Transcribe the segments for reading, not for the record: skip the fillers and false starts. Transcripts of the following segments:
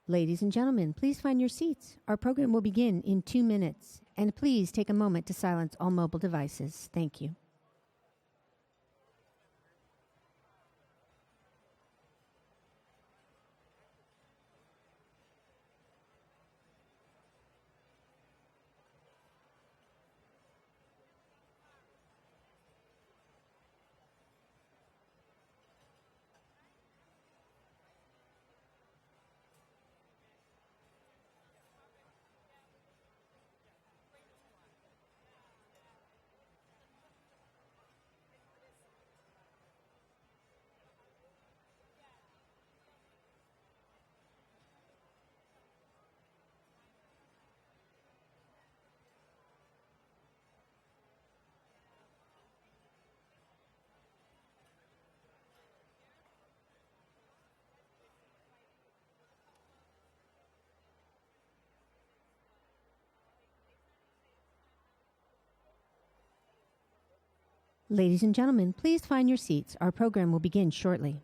Ladies and gentlemen, please find your seats. Our program will begin in 2 minutes. And please take a moment to silence all mobile devices. Thank you. Ladies and gentlemen, please find your seats. Our program will begin shortly.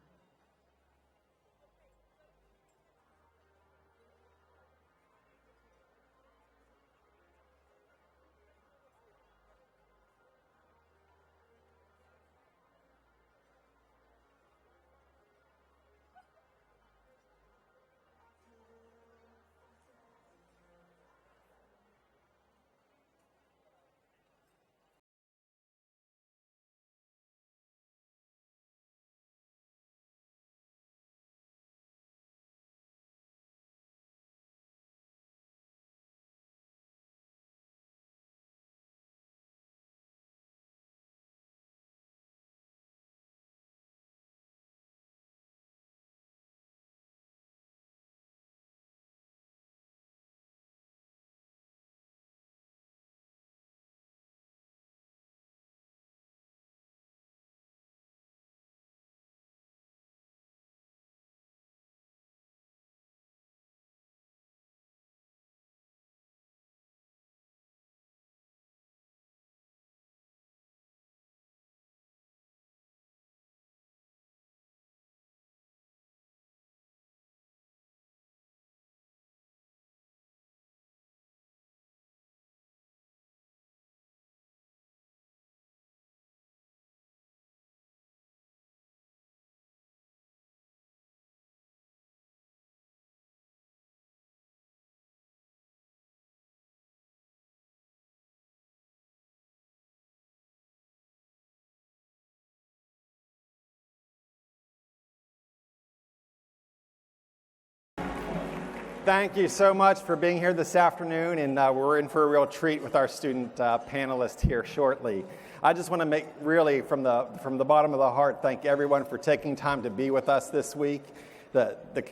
Thank you so much for being here this afternoon, and we're in for a real treat with our student panelists here shortly. I just want to make really from the bottom of the heart thank everyone for taking time to be with us this week.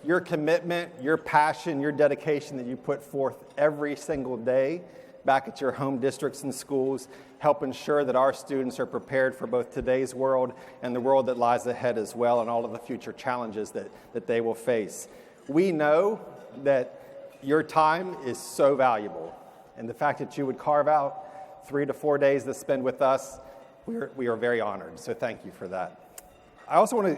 Your commitment, your passion, your dedication that you put forth every single day back at your home districts and schools help ensure that our students are prepared for both today's world and the world that lies ahead as well, and all of the future challenges that they will face. We know that your time is so valuable, and the fact that you would carve out 3 to 4 days to spend with us, we are very honored, so thank you for that. I also want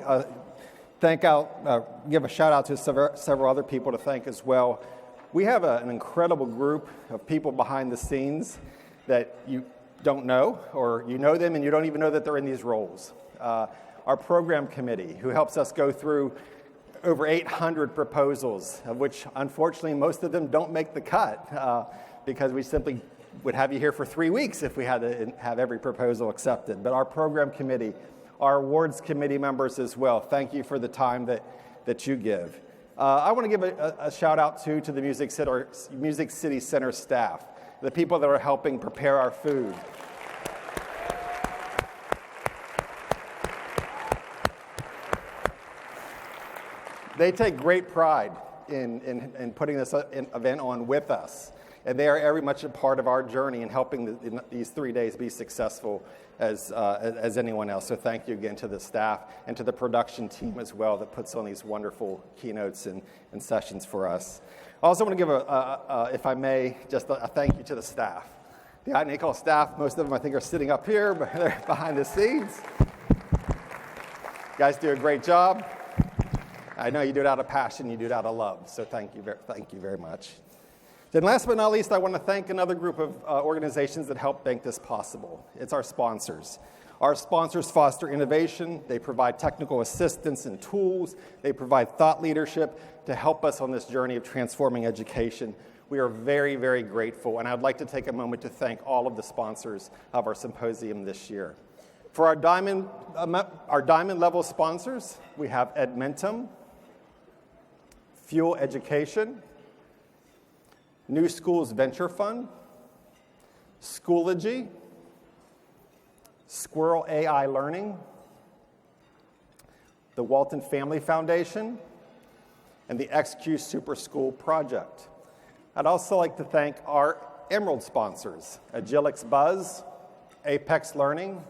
to give a shout out to several other people to thank as well. We have an incredible group of people behind the scenes that you don't know, or you know them and you don't even know that they're in these roles. Our program committee, who helps us go through over 800 proposals, of which unfortunately most of them don't make the cut because we simply would have you here for 3 weeks if we had to have every proposal accepted. But our program committee, our awards committee members as well, thank you for the time that you give. I want to give a shout out to the Music City Center staff, the people that are helping prepare our food. They take great pride in putting this event on with us, and they are very much a part of our journey in helping these 3 days be successful as anyone else. So thank you again to the staff and to the production team as well that puts on these wonderful keynotes and sessions for us. I also want to give if I may, just a thank you to the staff. The iNACOL staff, most of them I think are sitting up here, but they're behind the scenes. You guys do a great job. I know you do it out of passion, you do it out of love, so thank you very much. Then last but not least, I want to thank another group of organizations that help make this possible. It's our sponsors. Our sponsors foster innovation, they provide technical assistance and tools, they provide thought leadership to help us on this journey of transforming education. We are very, very grateful, and I'd like to take a moment to thank all of the sponsors of our symposium this year. For our diamond level sponsors, we have Edmentum, fueleducation, New Schools Venture Fund, Schoology, Squirrel AI Learning, the WALTON Family Foundation, and the XQ Super School Project. I'd also like to thank our Emerald sponsors, Agilix Buzz, Apex Learning,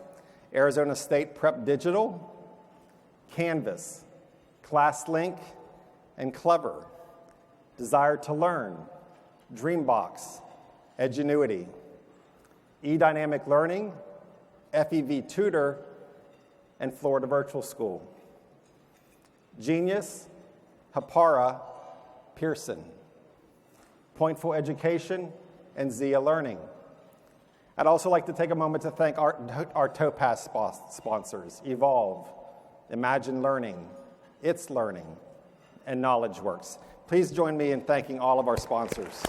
Arizona State Prep Digital, Canvas, ClassLink, and Clever, Desire to Learn, Dreambox, Edgenuity, eDynamic Learning, FEV Tutor, and Florida Virtual School. Genius, Hapara, Pearson, Pointful Education, and Zia Learning. I'd also like to take a moment to thank our Topaz sponsors, Evolve, Imagine Learning, It's Learning, and KnowledgeWorks. Please join me in thanking all of our sponsors.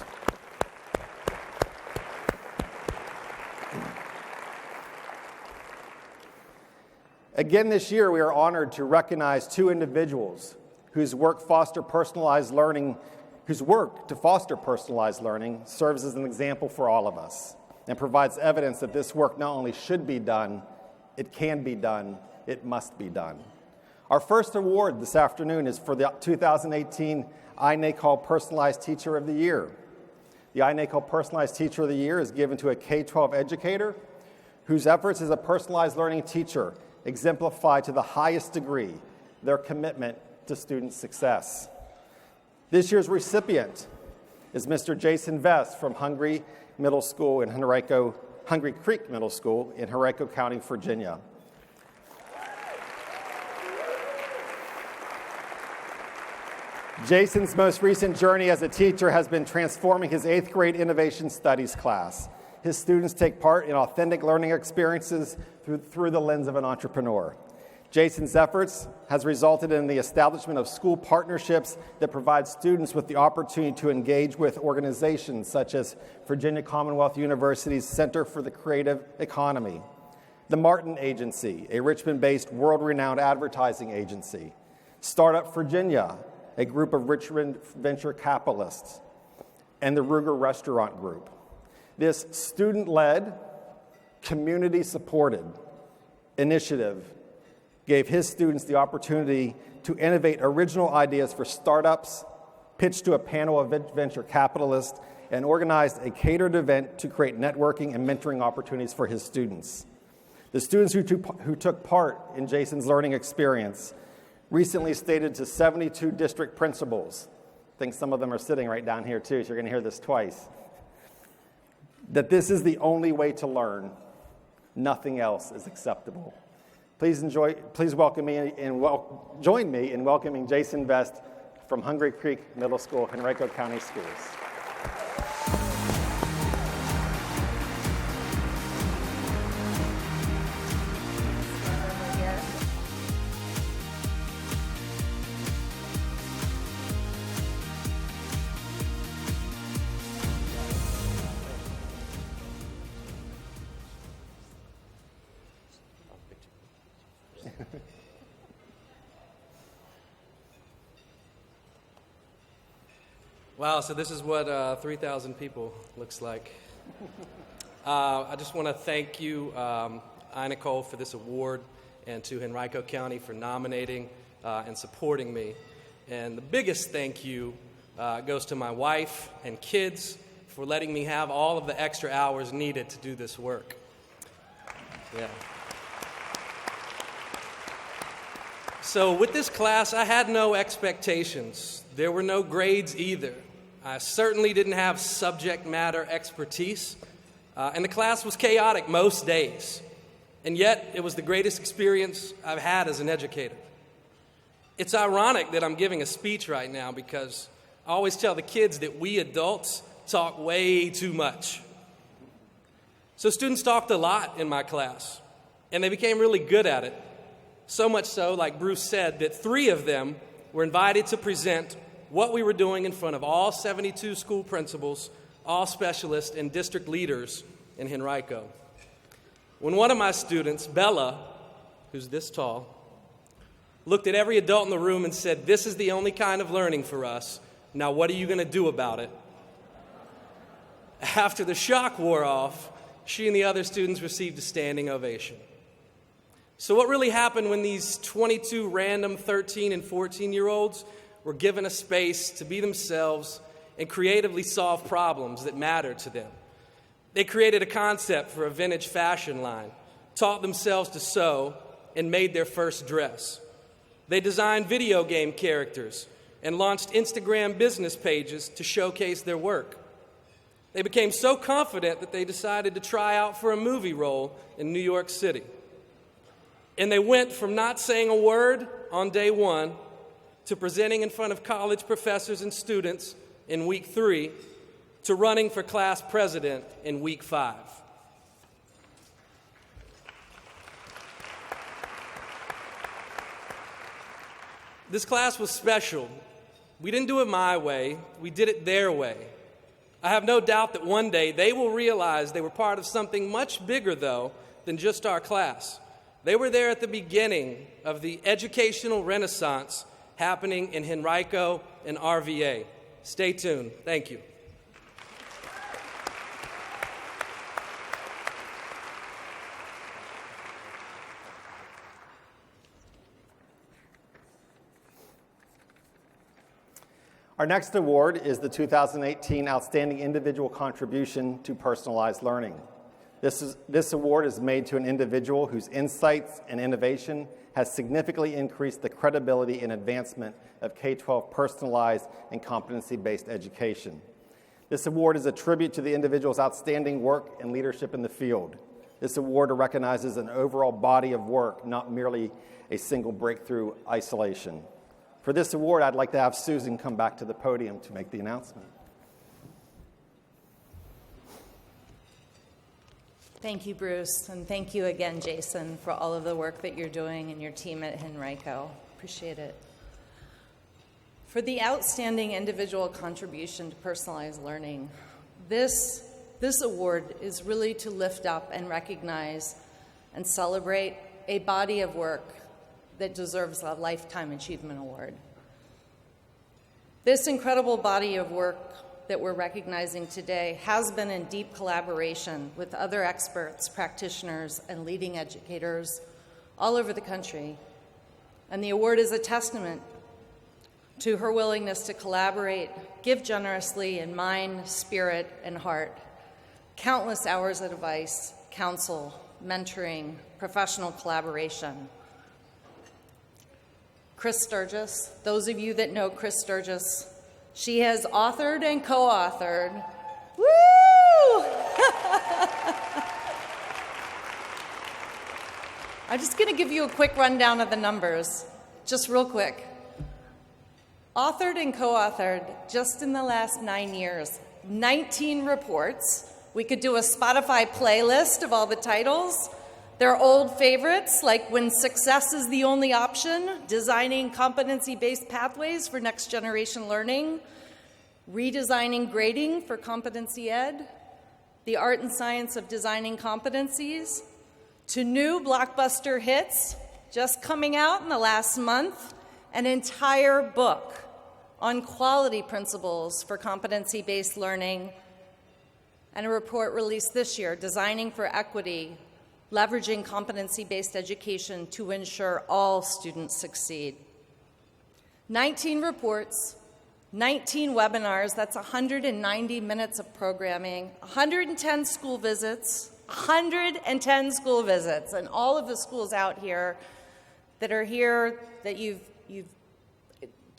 Again this year, we are honored to recognize two individuals whose work to foster personalized learning serves as an example for all of us and provides evidence that this work not only should be done, it can be done, it must be done. Our first award this afternoon is for the 2018 iNACOL Personalized Teacher of the Year. The iNACOL Personalized Teacher of the Year is given to a K-12 educator whose efforts as a personalized learning teacher exemplify to the highest degree their commitment to student success. This year's recipient is Mr. Jason Vest from Hungary Middle School in Hungary Creek Middle School in Henrico County, Virginia. Jason's most recent journey as a teacher has been transforming his 8th grade Innovation Studies class. His students take part in authentic learning experiences through the lens of an entrepreneur. Jason's efforts has resulted in the establishment of school partnerships that provide students with the opportunity to engage with organizations such as Virginia Commonwealth University's Center for the Creative Economy, the Martin Agency, a Richmond-based world-renowned advertising agency, Startup Virginia, a group of Richmond venture capitalists, and the Ruger Restaurant Group. This student-led, community-supported initiative gave his students the opportunity to innovate original ideas for startups, pitched to a panel of venture capitalists, and organized a catered event to create networking and mentoring opportunities for his students. The students who took part in Jason's learning experience recently stated to 72 district principals, I think some of them are sitting right down here too, so you're going to hear this twice, that this is the only way to learn. Nothing else is acceptable. Please welcome me and join me in welcoming Jason Vest from Hungary Creek Middle School, Henrico County Schools. Wow, so this is what 3,000 people looks like. I just want to thank you, iNACOL, for this award, and to Henrico County for nominating and supporting me. And the biggest thank you goes to my wife and kids for letting me have all of the extra hours needed to do this work. Yeah. So with this class, I had no expectations. There were no grades either. I certainly didn't have subject matter expertise, and the class was chaotic most days. And yet, it was the greatest experience I've had as an educator. It's ironic that I'm giving a speech right now because I always tell the kids that we adults talk way too much. So students talked a lot in my class, and they became really good at it. So much so, like Bruce said, that 3 of them were invited to present what we were doing in front of all 72 school principals, all specialists, and district leaders in Henrico. When one of my students, Bella, who's this tall, looked at every adult in the room and said, "This is the only kind of learning for us. Now what are you going to do about it?" After the shock wore off, she and the other students received a standing ovation. So what really happened when these 22 random 13 and 14-year-olds were given a space to be themselves and creatively solve problems that mattered to them? They created a concept for a vintage fashion line, taught themselves to sew, and made their first dress. They designed video game characters and launched Instagram business pages to showcase their work. They became so confident that they decided to try out for a movie role in New York City. And they went from not saying a word on day 1 to presenting in front of college professors and students in week 3 to running for class president in week 5. This class was special. We didn't do it my way, we did it their way. I have no doubt that one day they will realize they were part of something much bigger, though, than just our class. They were there at the beginning of the educational renaissance happening in Henrico and RVA. Stay tuned. Thank you. Our next award is the 2018 Outstanding Individual Contribution to Personalized Learning. This award is made to an individual whose insights and innovation has significantly increased the credibility and advancement of K-12 personalized and competency-based education. This award is a tribute to the individual's outstanding work and leadership in the field. This award recognizes an overall body of work, not merely a single breakthrough isolation. For this award, I'd like to have Susan come back to the podium to make the announcement. Thank you, Bruce, and thank you again, Jason, for all of the work that you're doing and your team at Henrico. Appreciate it. For the outstanding individual contribution to personalized learning, this award is really to lift up and recognize and celebrate a body of work that deserves a Lifetime Achievement Award. This incredible body of work that we're recognizing today has been in deep collaboration with other experts, practitioners, and leading educators all over the country. And the award is a testament to her willingness to collaborate, give generously in mind, spirit, and heart. Countless hours of advice, counsel, mentoring, professional collaboration. Chris Sturgis, those of you that know Chris Sturgis, she has authored and co-authored. Woo! I'm just going to give you a quick rundown of the numbers, just real quick. Authored and co-authored, just in the last 9 years, 19 reports. We could do a Spotify playlist of all the titles. They're old favorites, like When Success is the Only Option, Designing Competency-Based Pathways for Next Generation Learning, Redesigning Grading for Competency Ed, The Art and Science of Designing Competencies, to new blockbuster hits just coming out in the last month, an entire book on quality principles for competency-based learning, and a report released this year, Designing for Equity, Leveraging Competency-Based Education to Ensure All Students Succeed. 19 reports, 19 webinars, that's 190 minutes of programming, 110 school visits, 110 school visits, and all of the schools out here that are here, that you've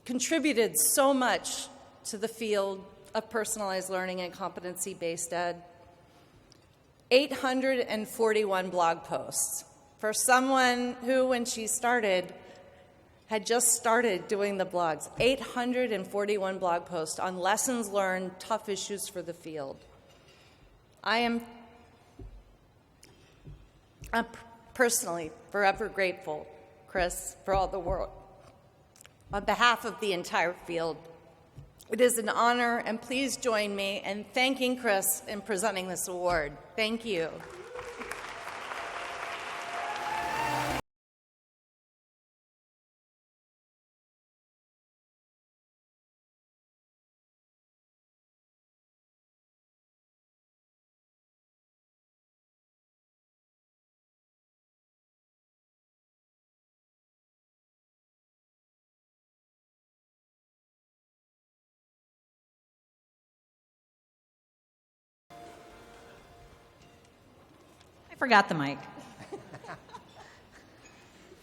contributed so much to the field of personalized learning and competency-based ed. 841 blog posts. For someone who, when she started, had just started doing the blogs. 841 blog posts on lessons learned, tough issues for the field. I'm personally forever grateful, Chris, for all the work. On behalf of the entire field, it is an honor, and please join me in thanking Chris in presenting this award. Thank you. Forgot the mic.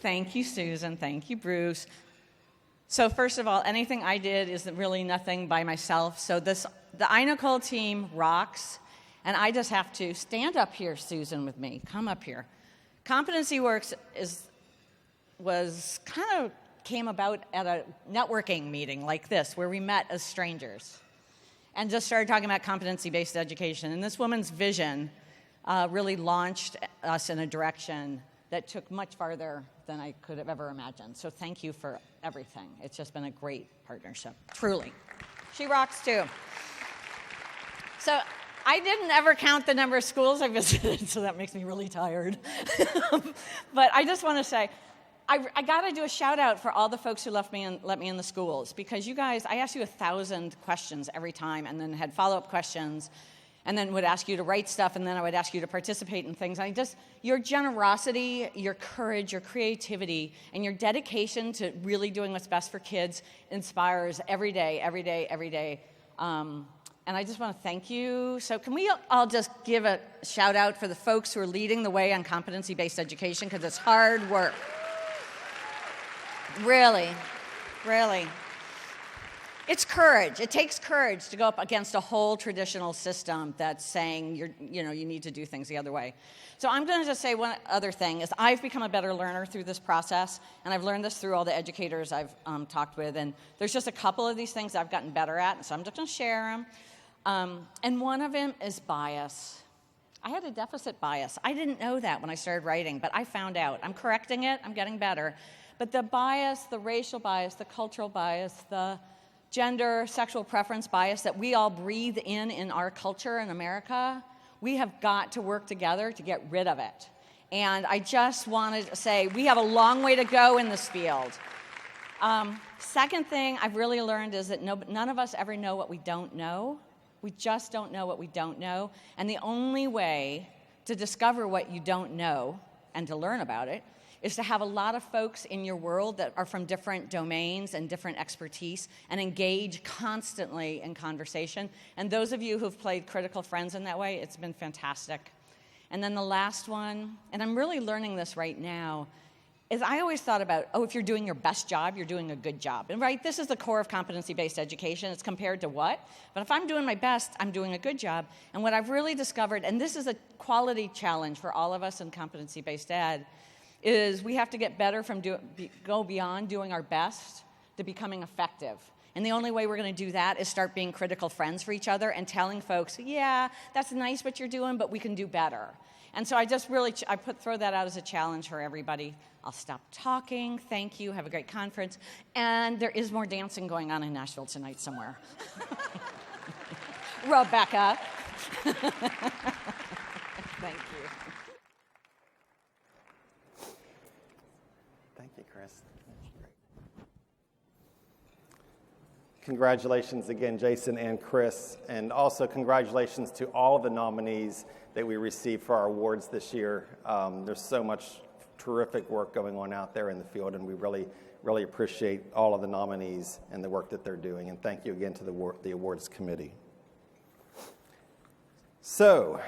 Thank you, Susan. Thank you, Bruce. So first of all, anything I did is really nothing by myself. So the iNACOL team rocks, and I just have to stand up here, Susan, with me. Come up here. Competency Works came about at a networking meeting like this, where we met as strangers and just started talking about competency-based education. And this woman's vision really launched us in a direction that took much farther than I could have ever imagined. So thank you for everything. It's just been a great partnership, truly. She rocks too. So I didn't ever count the number of schools I visited, so that makes me really tired. But I just want to say, I got to do a shout out for all the folks who let me in the schools, because you guys, I asked you 1,000 questions every time, and then had follow-up questions, and then would ask you to write stuff, and then I would ask you to participate in things. Your generosity, your courage, your creativity, and your dedication to really doing what's best for kids inspires every day, every day, every day. And I just want to thank you. So can we all just give a shout out for the folks who are leading the way on competency-based education, because it's hard work. Really, really. It's courage. It takes courage to go up against a whole traditional system that's saying you need to do things the other way. So I'm going to just say one other thing is I've become a better learner through this process, and I've learned this through all the educators I've talked with. And there's just a couple of these things I've gotten better at, so I'm just going to share them. And one of them is bias. I had a deficit bias. I didn't know that when I started writing, but I found out. I'm correcting it. I'm getting better. But the bias, the racial bias, the cultural bias, the gender, sexual preference bias that we all breathe in our culture in America, we have got to work together to get rid of it. And I just wanted to say we have a long way to go in this field. Second thing I've really learned is that none of us ever know what we don't know. We just don't know what we don't know. And the only way to discover what you don't know and to learn about it is to have a lot of folks in your world that are from different domains and different expertise and engage constantly in conversation. And those of you who've played critical friends in that way, it's been fantastic. And then the last one, and I'm really learning this right now, is I always thought about, if you're doing your best job, you're doing a good job. And right, this is the core of competency-based education. It's compared to what? But if I'm doing my best, I'm doing a good job. And what I've really discovered, and this is a quality challenge for all of us in competency-based ed, is we have to get better from go beyond doing our best to becoming effective. And the only way we're going to do that is start being critical friends for each other and telling folks, yeah, that's nice what you're doing, but we can do better. And so I just really, throw that out as a challenge for everybody. I'll stop talking. Thank you. Have a great conference. And there is more dancing going on in Nashville tonight somewhere. Rebecca. Thank you. Thank you, Chris. Congratulations again, Jason and Chris, and also congratulations to all of the nominees that we received for our awards this year. There's so much terrific work going on out there in the field, and we really, really appreciate all of the nominees and the work that they're doing. And thank you again to the awards committee. So,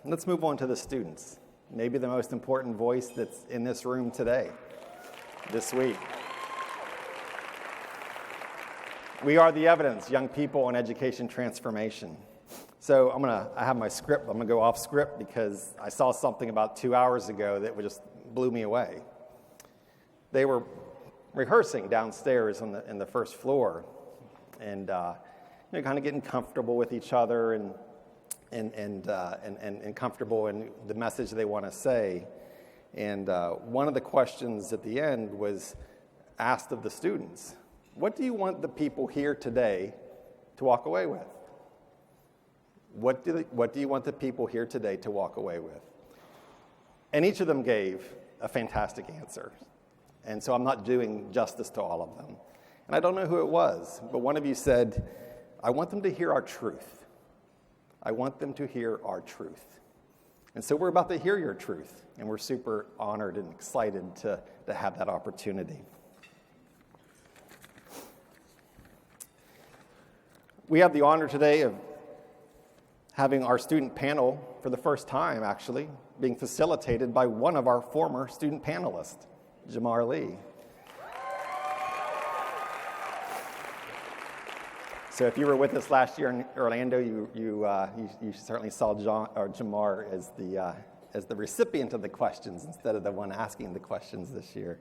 let's move on to the students. Maybe the most important voice that's in this room today, this week. We are the evidence, young people in education transformation. So I have my script. I'm going to go off script because I saw something about 2 hours ago that just blew me away. They were rehearsing downstairs in the first floor, and kind of getting comfortable with each other and comfortable in the message they want to say. And one of the questions at the end was asked of the students: what do you want the people here today to walk away with? What do you want the people here today to walk away with? And each of them gave a fantastic answer. And so I'm not doing justice to all of them. And I don't know who it was, but one of you said, I want them to hear our truth. I want them to hear our truth. And so we're about to hear your truth, and we're super honored and excited to have that opportunity. We have the honor today of having our student panel for the first time, actually, being facilitated by one of our former student panelists, Jemar Lee. So if you were with us last year in Orlando, you certainly saw Jemar as the recipient of the questions instead of the one asking the questions this year.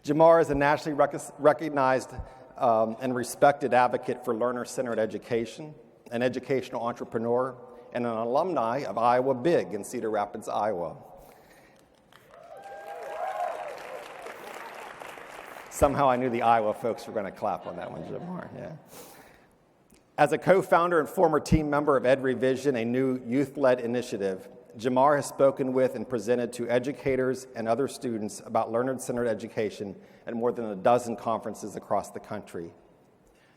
Jemar is a nationally recognized and respected advocate for learner-centered education, an educational entrepreneur, and an alumni of Iowa Big in Cedar Rapids, Iowa. Somehow I knew the Iowa folks were going to clap on that one, Jemar. Yeah. As a co-founder and former team member of Ed Revision, a new youth-led initiative, Jemar has spoken with and presented to educators and other students about learner-centered education at more than a dozen conferences across the country.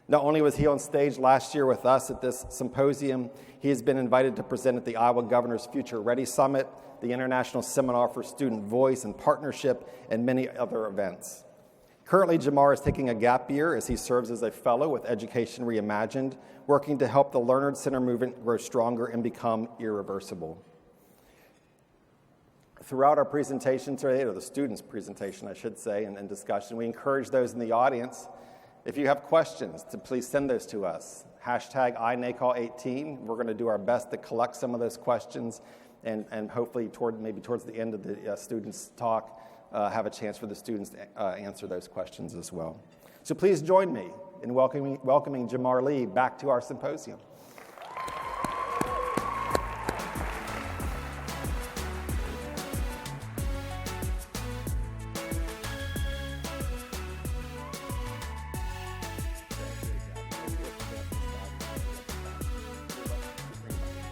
Not only was he on stage last year with us at this symposium, he has been invited to present at the Iowa Governor's Future Ready Summit, the International Seminar for Student Voice and Partnership, and many other events. Currently, Jemar is taking a gap year as he serves as a fellow with Education Reimagined, working to help the learner-centered movement grow stronger and become irreversible. Throughout our presentation today, or the students' presentation, I should say, and discussion, we encourage those in the audience, if you have questions, to please send those to us. Hashtag iNACOL18. We're going to do our best to collect some of those questions and hopefully towards the end of the students' talk, have a chance for the students to answer those questions as well. So please join me in welcoming Jemar Lee back to our symposium.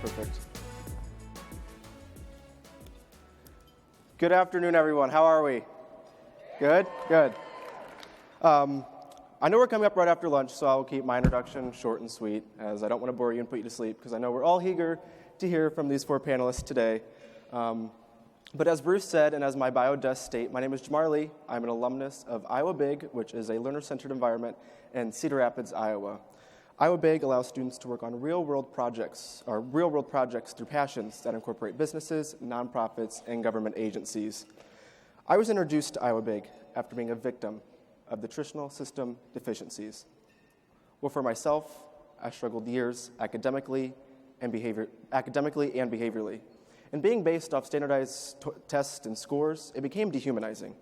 Perfect. Good afternoon, everyone. How are we? Good? Good. I know we're coming up right after lunch, so I'll keep my introduction short and sweet, as I don't want to bore you and put you to sleep, because I know we're all eager to hear from these four panelists today. But as Bruce said, and as my bio does state, my name is Jemar Lee. I'm an alumnus of Iowa Big, which is a learner-centered environment in Cedar Rapids, Iowa. Iowa Big allows students to work on real-world projects through passions that incorporate businesses, nonprofits, and government agencies. I was introduced to Iowa Big after being a victim of the traditional system deficiencies. Well, for myself, I struggled years academically and behaviorally. And being based off standardized tests and scores, it became dehumanizing.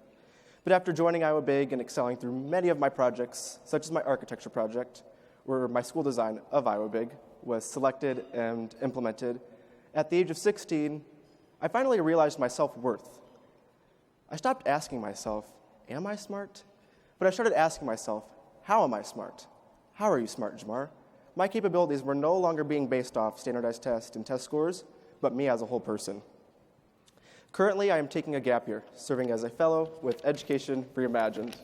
But after joining Iowa Big and excelling through many of my projects, such as my architecture project, where my school design of Iowa Big was selected and implemented, at the age of 16, I finally realized my self-worth. I stopped asking myself, am I smart? But I started asking myself, how am I smart? How are you smart, Jemar? My capabilities were no longer being based off standardized tests and test scores, but me as a whole person. Currently, I am taking a gap year, serving as a fellow with Education Reimagined.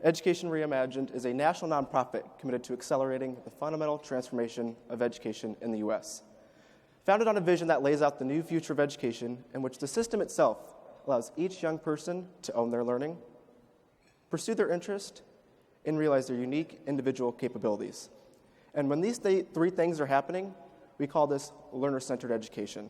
Education Reimagined is a national nonprofit committed to accelerating the fundamental transformation of education in the U.S. Founded on a vision that lays out the new future of education in which the system itself allows each young person to own their learning, pursue their interest, and realize their unique individual capabilities. And when these three things are happening, we call this learner-centered education.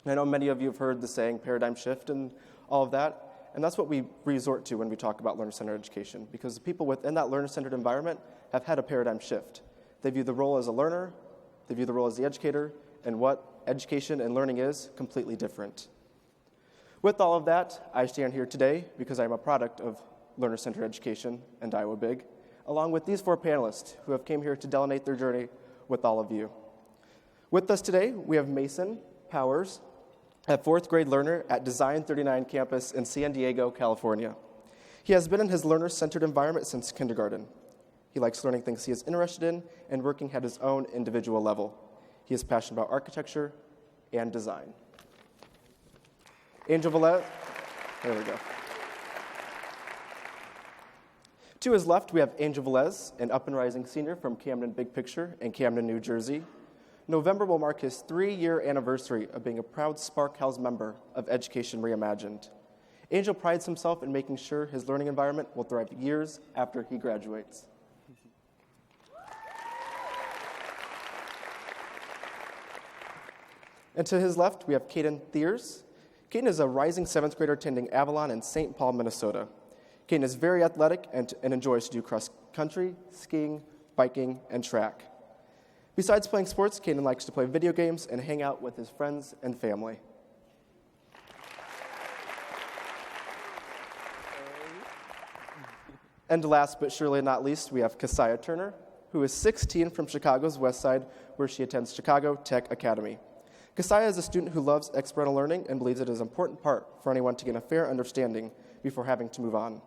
And I know many of you have heard the saying paradigm shift and all of that, and that's what we resort to when we talk about learner-centered education, because the people within that learner-centered environment have had a paradigm shift. They view the role as a learner, they view the role as the educator, and what education and learning is completely different. With all of that, I stand here today because I'm a product of learner-centered education and Iowa Big, along with these 4 panelists who have came here to delineate their journey with all of you. With us today, we have Mason Powers, a 4th grade learner at Design 39 campus in San Diego, California. He has been in his learner-centered environment since kindergarten. He likes learning things he is interested in and working at his own individual level. He is passionate about architecture and design. Angel Velez, there we go. To his left, we have Angel Velez, an up-and-rising senior from Camden Big Picture in Camden, New Jersey. November will mark his 3-year anniversary of being a proud Spark House member of Education Reimagined. Angel prides himself in making sure his learning environment will thrive years after he graduates. And to his left, we have Caden Thiers. Caden is a rising 7th grader attending Avalon in St. Paul, Minnesota. Caden is very athletic and enjoys to do cross-country, skiing, biking, and track. Besides playing sports, Caden likes to play video games and hang out with his friends and family. And last but surely not least, we have Kesia Turner, who is 16 from Chicago's West Side, where she attends Chicago Tech Academy. Kesia is a student who loves experiential learning and believes it is an important part for anyone to gain a fair understanding before having to move on.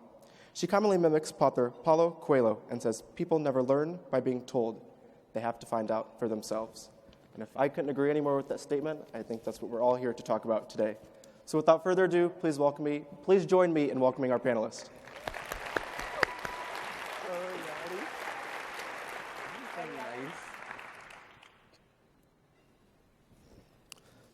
She commonly mimics author Paulo Coelho and says, people never learn by being told. They have to find out for themselves. And if I couldn't agree any more with that statement, I think that's what we're all here to talk about today. So without further ado, please join me in welcoming our panelists.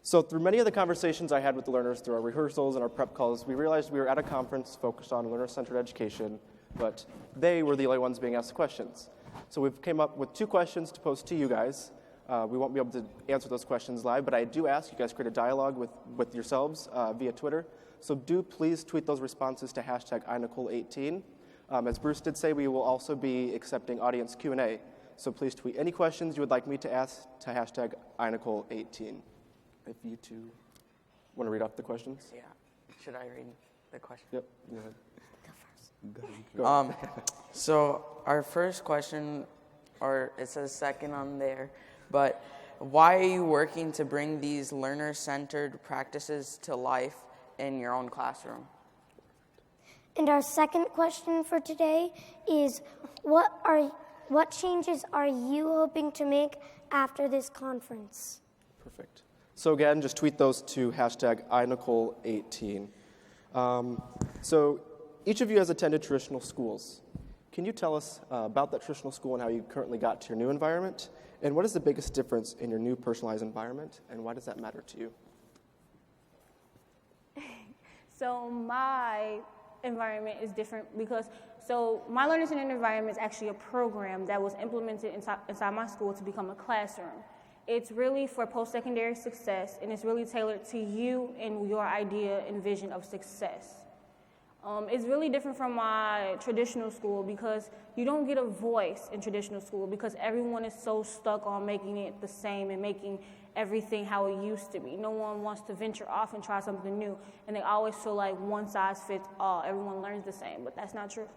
So through many of the conversations I had with the learners through our rehearsals and our prep calls, we realized we were at a conference focused on learner-centered education, but they were the only ones being asked questions. So we've came up with 2 questions to pose to you guys. We won't be able to answer those questions live, but I do ask you guys create a dialogue with yourselves via Twitter. So do please tweet those responses to hashtag iNACOL18. As Bruce did say, we will also be accepting audience Q&A. So please tweet any questions you would like me to ask to hashtag iNACOL18. If you 2 want to read off the questions. Yeah. Should I read the question? Yep. Go ahead. Go ahead. So our first question, or it says second on there, but why are you working to bring these learner-centered practices to life in your own classroom? And our second question for today is, what changes are you hoping to make after this conference? Perfect. So again, just tweet those to hashtag iNACOL18. So each of you has attended traditional schools. Can you tell us about that traditional school and how you currently got to your new environment? And what is the biggest difference in your new personalized environment, and why does that matter to you? So my environment is different because, my learner-centered environment is actually a program that was implemented inside my school to become a classroom. It's really for post-secondary success, and it's really tailored to you and your idea and vision of success. It's really different from my traditional school because you don't get a voice in traditional school because everyone is so stuck on making it the same and making everything how it used to be. No one wants to venture off and try something new, and they always feel like one size fits all. Everyone learns the same, but that's not true.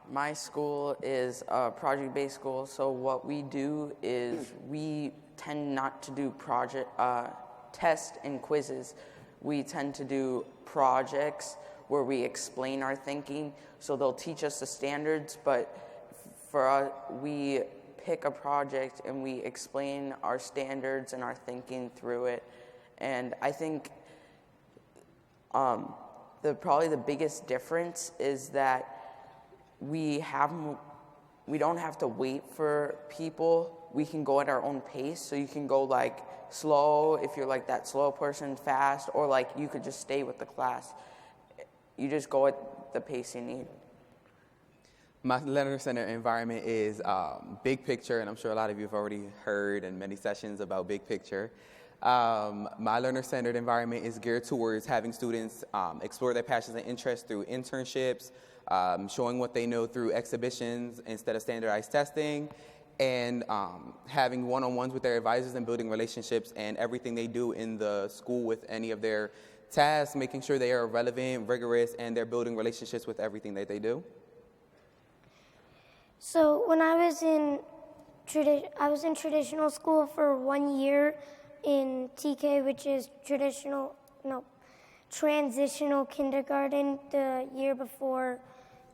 My school is a project-based school, so what we do is we tend not to do tests and quizzes. We tend to do projects where we explain our thinking. So they'll teach us the standards, but for us, we pick a project and we explain our standards and our thinking through it. And I think probably the biggest difference is that we don't have to wait for people. We can go at our own pace. So you can go like slow if you're like that slow person, fast, or like you could just stay with the class. You just go at the pace you need. My learner-centered environment is big picture, and I'm sure a lot of you have already heard in many sessions about big picture. My learner-centered environment is geared towards having students explore their passions and interests through internships, showing what they know through exhibitions instead of standardized testing, and having one-on-ones with their advisors and building relationships, and everything they do in the school with any of their tasks, making sure they are relevant, rigorous, and they're building relationships with everything that they do. So when I was in traditional school for 1 year in TK, which is transitional kindergarten, the year before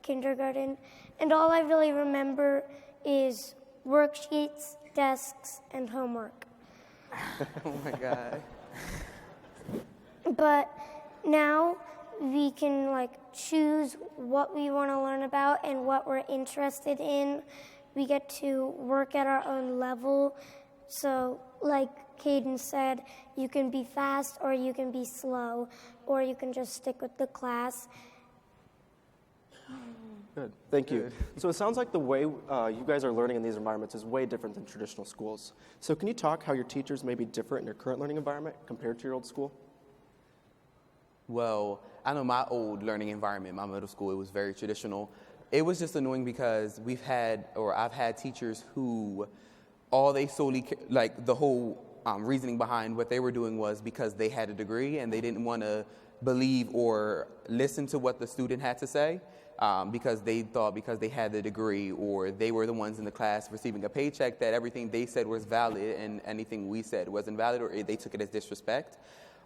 kindergarten. And all I really remember is worksheets, desks, and homework. Oh my God. But now we can choose what we want to learn about and what we're interested in. We get to work at our own level. So like Caden said, you can be fast or you can be slow, or you can just stick with the class. Good, thank you. So it sounds like the way you guys are learning in these environments is way different than traditional schools. So can you talk how your teachers may be different in your current learning environment compared to your old school? Well, I know my old learning environment, my middle school, it was very traditional. It was just annoying because I've had teachers who all they solely, the whole reasoning behind what they were doing was because they had a degree and they didn't want to believe or listen to what the student had to say because they thought because they had the degree or they were the ones in the class receiving a paycheck that everything they said was valid and anything we said wasn't valid, or they took it as disrespect.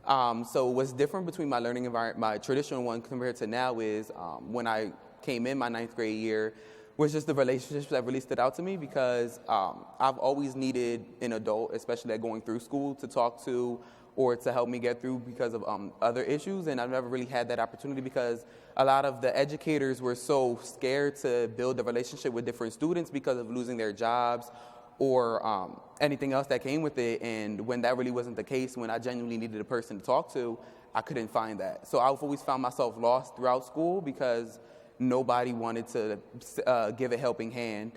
So what's different between my learning environment, my traditional one compared to now is when I came in my 9th grade year was just the relationships that really stood out to me because I've always needed an adult, especially going through school, to talk to or to help me get through because of other issues, and I've never really had that opportunity because a lot of the educators were so scared to build a relationship with different students because of losing their jobs or anything else that came with it. And when that really wasn't the case, when I genuinely needed a person to talk to, I couldn't find that. So I've always found myself lost throughout school because nobody wanted to give a helping hand.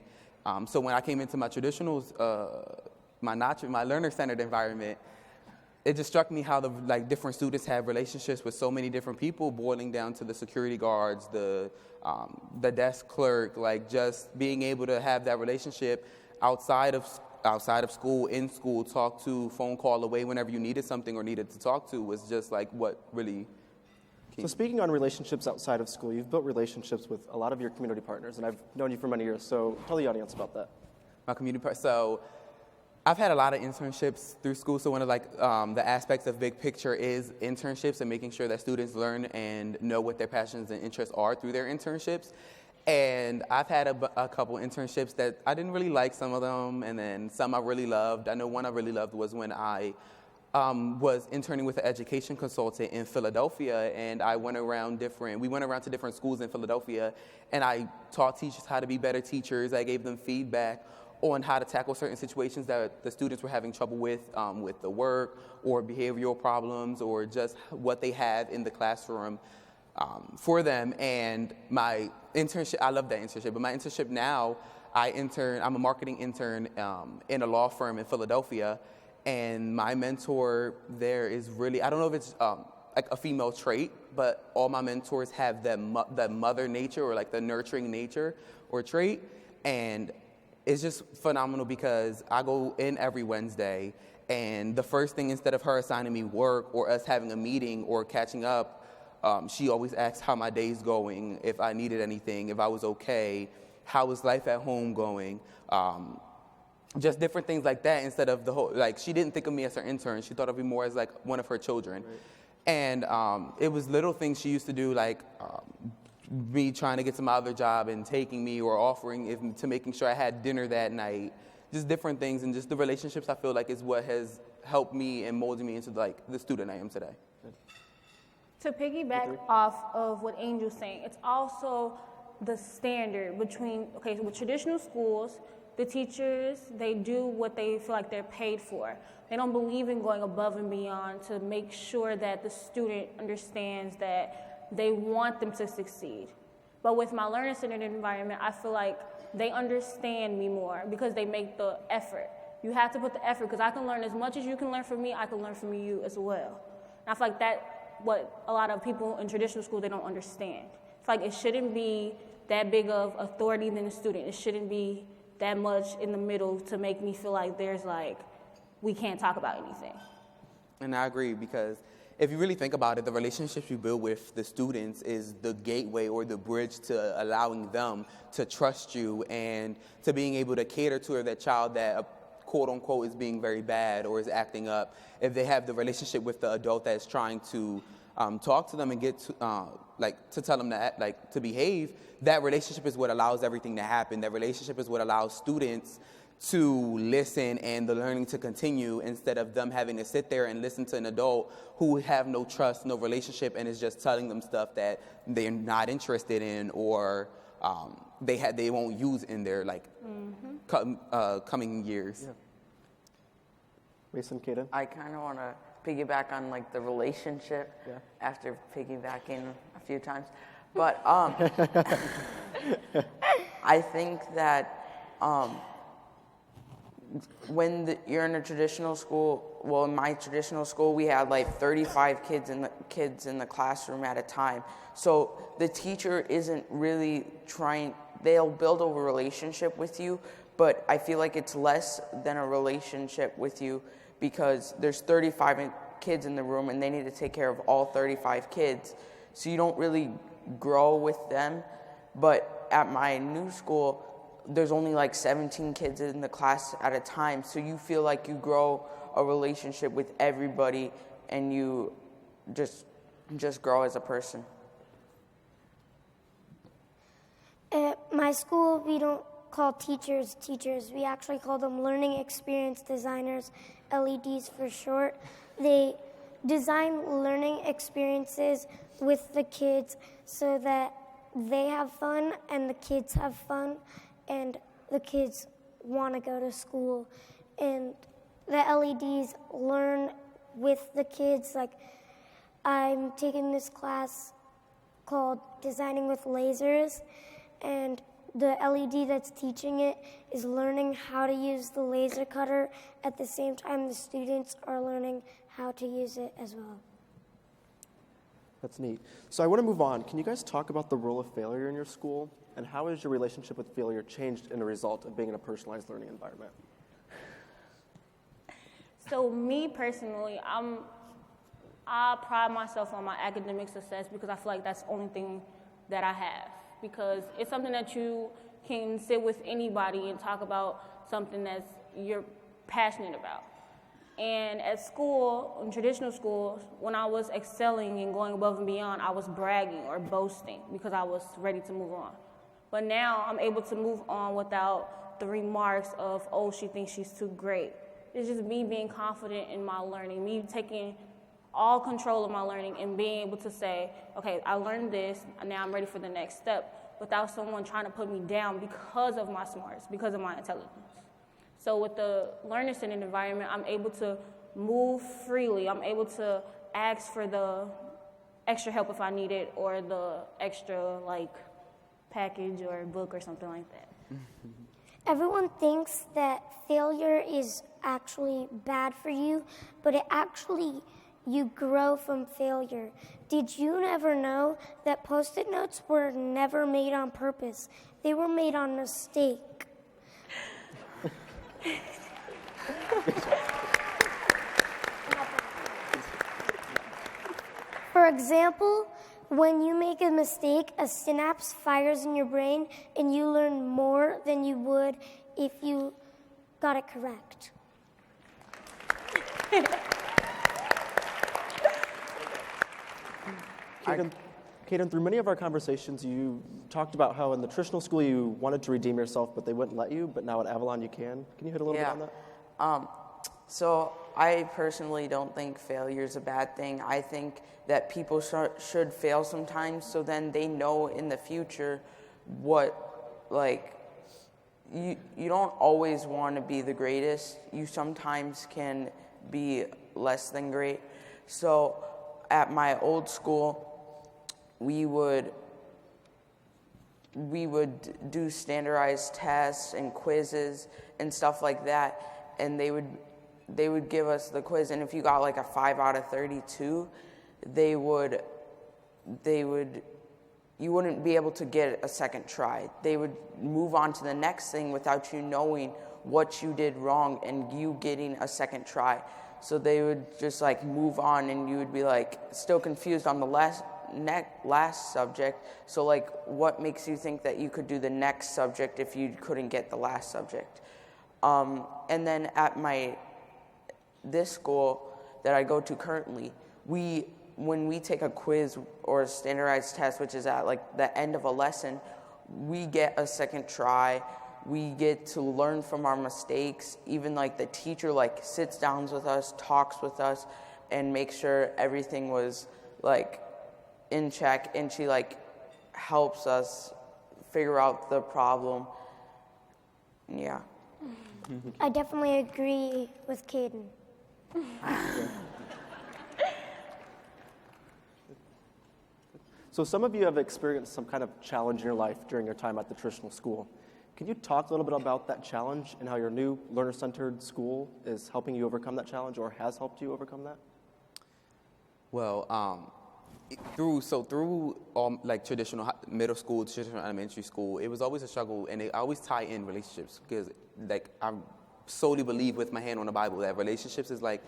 So when I came into my traditionals, my learner-centered environment, it just struck me how the different students have relationships with so many different people, boiling down to the security guards, the desk clerk, just being able to have that relationship outside of school, in school, talk to, phone call away whenever you needed something or needed to talk to was just what really came. So speaking on relationships outside of school, you've built relationships with a lot of your community partners, and I've known you for many years, so tell the audience about that. My community partners. So I've had a lot of internships through school, so one of the aspects of Big Picture is internships and making sure that students learn and know what their passions and interests are through their internships. And I've had a couple internships that I didn't really like some of them, and then some I really loved. I know one I really loved was when I was interning with an education consultant in Philadelphia, and we went around to different schools in Philadelphia, and I taught teachers how to be better teachers. I gave them feedback on how to tackle certain situations that the students were having trouble with the work or behavioral problems or just what they have in the classroom. For them. And my internship, I love that internship, but my internship now, I'm a marketing intern in a law firm in Philadelphia, and my mentor there is really, I don't know if it's a female trait, but all my mentors have that mother nature or the nurturing nature or trait, and it's just phenomenal because I go in every Wednesday, and the first thing, instead of her assigning me work or us having a meeting or catching up, she always asks how my day's going, if I needed anything, if I was okay, how was life at home going, just different things like that instead of the whole, she didn't think of me as her intern. She thought of me more as one of her children. Right. And it was little things she used to do, me trying to get to my other job and taking me or offering to making sure I had dinner that night, just different things, and just the relationships I feel is what has helped me and molded me into the student I am today. To piggyback off of what Angel's saying, it's also the standard between, with traditional schools, the teachers, they do what they feel like they're paid for. They don't believe in going above and beyond to make sure that the student understands that they want them to succeed. But with my learner-centered environment, I feel like they understand me more because they make the effort. You have to put the effort because I can learn as much as you can learn from me, I can learn from you as well. And I feel like that, what a lot of people in traditional school, they don't understand. It's it shouldn't be that big of authority than a student. It shouldn't be that much in the middle to make me feel like there's we can't talk about anything. And I agree because if you really think about it, the relationships you build with the students is the gateway or the bridge to allowing them to trust you and to being able to cater to that child that, quote unquote, is being very bad or is acting up. If they have the relationship with the adult that's trying to talk to them and get to, to tell them that, to behave, that relationship is what allows everything to happen. That relationship is what allows students to listen and the learning to continue instead of them having to sit there and listen to an adult who have no trust, no relationship, and is just telling them stuff that they're not interested in or they won't use in their coming years. Yeah. Mason, Kaden? I kind of want to piggyback on the relationship after piggybacking a few times. But I think that when you're in a traditional school, well, in my traditional school, we had 35 kids in the classroom at a time. So the teacher isn't really trying, they'll build a relationship with you, but I feel like it's less than a relationship with you because there's 35 kids in the room and they need to take care of all 35 kids. So you don't really grow with them. But at my new school, there's only 17 kids in the class at a time, so you feel like you grow a relationship with everybody and you just grow as a person. At my school, we don't call teachers. We actually call them learning experience designers, LEDs for short. They design learning experiences with the kids so that they have fun and the kids have fun and the kids want to go to school. And the LEDs learn with the kids. I'm taking this class called Designing with Lasers, and the LED that's teaching it is learning how to use the laser cutter. At the same time, the students are learning how to use it as well. That's neat. So I want to move on. Can you guys talk about the role of failure in your school, and how has your relationship with failure changed in a result of being in a personalized learning environment? So me personally, I pride myself on my academic success because I feel like that's the only thing that I have. Because it's something that you can sit with anybody and talk about something that you're passionate about. And at school, in traditional schools, when I was excelling and going above and beyond, I was bragging or boasting because I was ready to move on. But now I'm able to move on without the remarks of, oh, she thinks she's too great. It's just me being confident in my learning, me taking all control of my learning and being able to say, okay, I learned this, and now I'm ready for the next step, without someone trying to put me down because of my smarts, because of my intelligence. So with the learner-centered environment, I'm able to move freely. I'm able to ask for the extra help if I need it, or the extra package or book or something like that. Everyone thinks that failure is actually bad for you, but you grow from failure. Did you never know that Post-it notes were never made on purpose? They were made on mistake. For example, when you make a mistake, a synapse fires in your brain and you learn more than you would if you got it correct. Kaden, through many of our conversations, you talked about how in the traditional school you wanted to redeem yourself, but they wouldn't let you, but now at Avalon you can. Can you hit a little bit on that? So I personally don't think failure is a bad thing. I think that people should fail sometimes so then they know in the future what, you don't always want to be the greatest. You sometimes can be less than great. So at my old school, we would do standardized tests and quizzes and stuff like that, and they would give us the quiz, and if you got a 5 out of 32, you wouldn't be able to get a second try. They would move on to the next thing without you knowing what you did wrong and you getting a second try. So they would just like move on, and you would be like still confused on the last subject. So like, what makes you think that you could do the next subject if you couldn't get the last subject? And then at this school that I go to currently, when we take a quiz or a standardized test, which is at like the end of a lesson, we get a second try. We get to learn from our mistakes. Even like the teacher like sits down with us, talks with us, and makes sure everything was like in check, and she like helps us figure out the problem. Yeah. I definitely agree with Caden. So some of you have experienced some kind of challenge in your life during your time at the traditional school. Can you talk a little bit about that challenge and how your new learner-centered school is helping you overcome that challenge, or has helped you overcome that? Well, through like traditional middle school, traditional elementary school, it was always a struggle, and I always tie in relationships, because like I solely believe with my hand on the Bible that relationships is like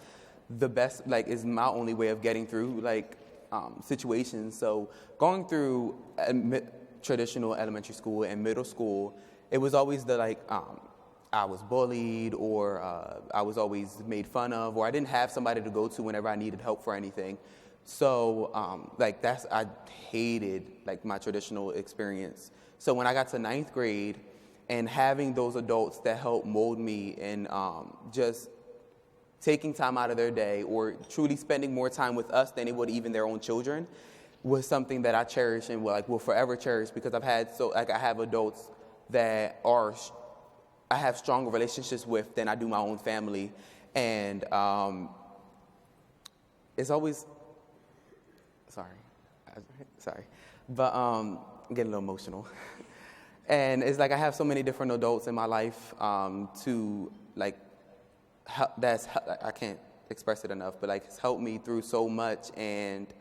the best, like is my only way of getting through like situations. So going through traditional elementary school and middle school, it was always the like I was bullied, or I was always made fun of, or I didn't have somebody to go to whenever I needed help for anything. So I hated like my traditional experience. So when I got to 9th grade, and having those adults that helped mold me, and just taking time out of their day, or truly spending more time with us than they would even their own children, was something that I cherish and will forever cherish, because I have adults that I have stronger relationships with than I do my own family. And it's always, sorry, but I'm getting a little emotional. And it's like I have so many different adults in my life to like help, I can't express it enough, but like it's helped me through so much, and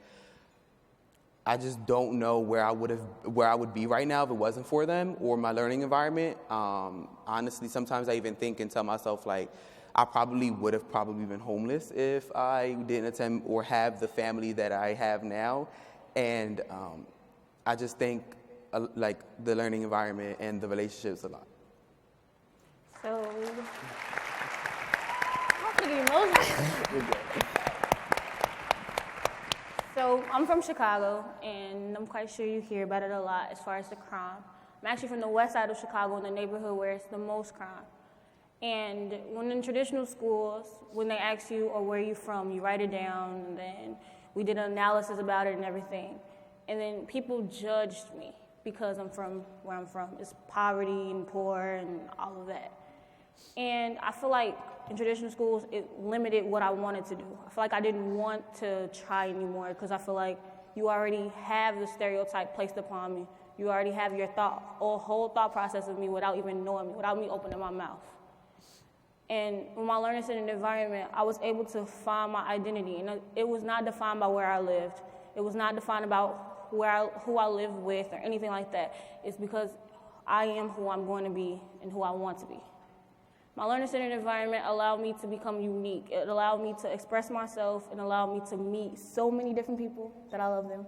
I just don't know where I would be right now if it wasn't for them or my learning environment. Honestly, sometimes I even think and tell myself like I would have been homeless if I didn't attend or have the family that I have now. And I just think like the learning environment and the relationships a lot. So, I'm pretty emotional. So I'm from Chicago, and I'm quite sure you hear about it a lot as far as the crime. I'm actually from the west side of Chicago, in the neighborhood where it's the most crime. And when in traditional schools, when they ask you, or where are you from, you write it down, and then we did an analysis about it and everything. And then people judged me because I'm from where I'm from. It's poverty and poor and all of that. And I feel like in traditional schools, it limited what I wanted to do. I feel like I didn't want to try anymore, because I feel like you already have the stereotype placed upon me. You already have your whole thought process of me without even knowing me, without me opening my mouth. And in my learning center environment, I was able to find my identity. And it was not defined by where I lived. It was not defined about who I lived with or anything like that. It's because I am who I'm going to be and who I want to be. My learning center environment allowed me to become unique. It allowed me to express myself and allowed me to meet so many different people that I love them.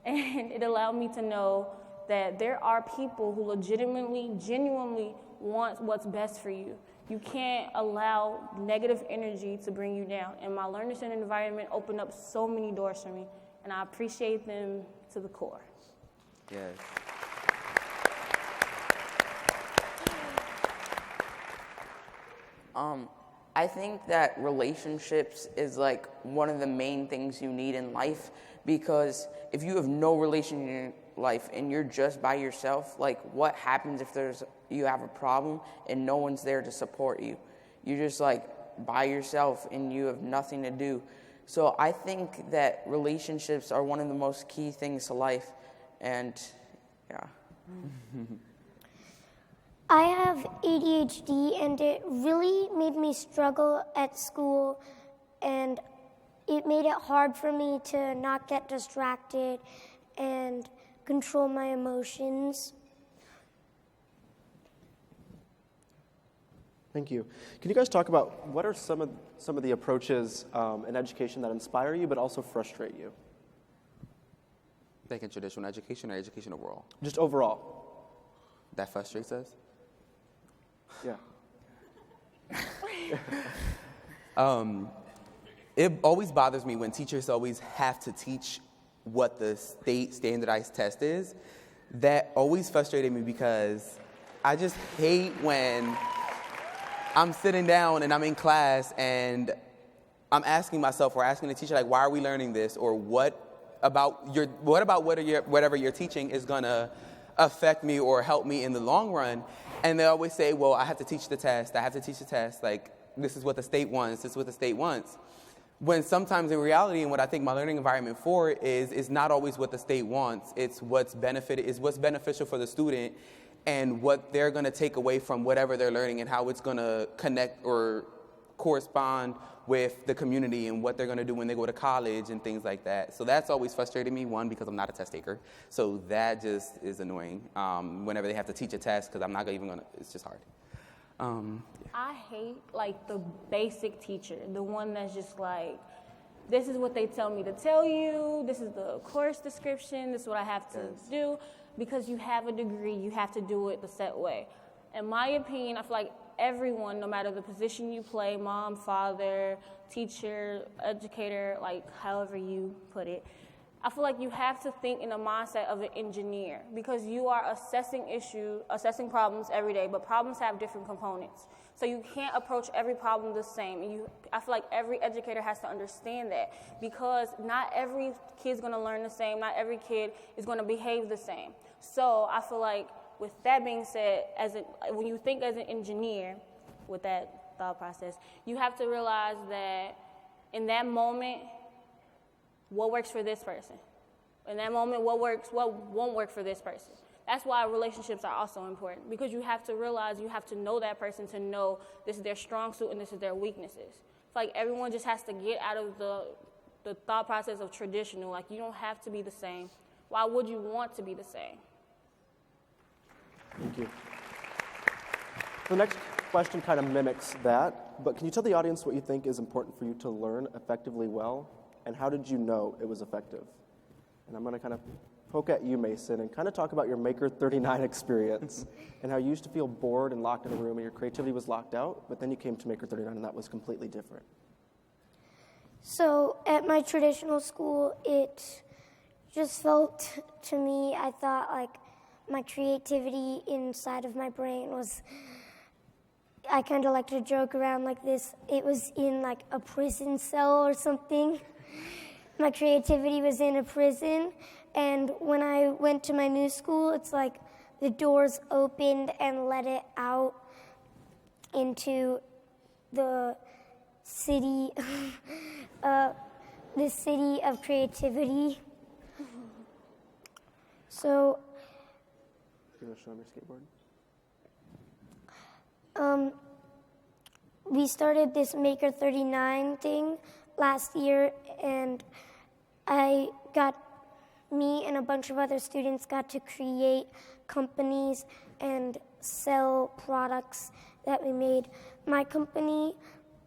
And it allowed me to know that there are people who legitimately, genuinely want what's best for you. You can't allow negative energy to bring you down. And my learning center environment opened up so many doors for me, and I appreciate them to the core. Yes. I think that relationships is like one of the main things you need in life, because if you have no relation in your life and you're just by yourself, like what happens if you have a problem and no one's there to support you? You're just like by yourself and you have nothing to do. So I think that relationships are one of the most key things to life, and yeah. I have ADHD, and it really made me struggle at school, and it made it hard for me to not get distracted and control my emotions. Thank you. Can you guys talk about what are some of the approaches in education that inspire you but also frustrate you? Like in traditional education or education overall? Just overall. That frustrates us? Yeah. It always bothers me when teachers always have to teach what the state standardized test is. That always frustrated me because I just hate when I'm sitting down and I'm in class and I'm asking myself or asking the teacher, like, why are we learning this? Or whatever you're teaching is gonna affect me or help me in the long run? And they always say, well, I have to teach the test. Like, this is what the state wants. When sometimes in reality, and what I think my learning environment for is not always what the state wants. It's what's beneficial for the student and what they're going to take away from whatever they're learning and how it's going to connect or correspond with the community and what they're going to do when they go to college and things like that. So that's always frustrated me, one, because I'm not a test taker. So that just is annoying whenever they have to teach a test, because I'm not even going to, it's just hard. I hate, like, the basic teacher, the one that's just like, this is what they tell me to tell you, this is the course description, this is what I have to do. Because you have a degree, you have to do it the set way. In my opinion, I feel like everyone, no matter the position you play, mom, father, teacher, educator, like however you put it, I feel like you have to think in the mindset of an engineer, because you are assessing problems every day, but problems have different components. So you can't approach every problem the same. And I feel like every educator has to understand that, because not every kid's gonna learn the same, not every kid is gonna behave the same. So I feel like, with that being said, when you think as an engineer with that thought process, you have to realize that in that moment, what works for this person? In that moment, what won't work for this person? That's why relationships are also important, because you have to realize, you have to know that person to know this is their strong suit and this is their weaknesses. It's like everyone just has to get out of the thought process of traditional. Like, you don't have to be the same. Why would you want to be the same? Thank you. The next question kind of mimics that, but can you tell the audience what you think is important for you to learn effectively well, and how did you know it was effective? And I'm going to kind of poke at you, Mason, and kind of talk about your Maker 39 experience and how you used to feel bored and locked in a room and your creativity was locked out, but then you came to Maker 39 and that was completely different. So at my traditional school, it just felt to me, I thought like my creativity inside of my brain was, I kind of like to joke around like this, it was in like a prison cell or something. My creativity was in a prison, and when I went to my new school, it's like the doors opened and let it out into the city, the city of creativity. So, you want to show them your skateboard? We started this Maker 39 thing last year, and me and a bunch of other students got to create companies and sell products that we made. My company,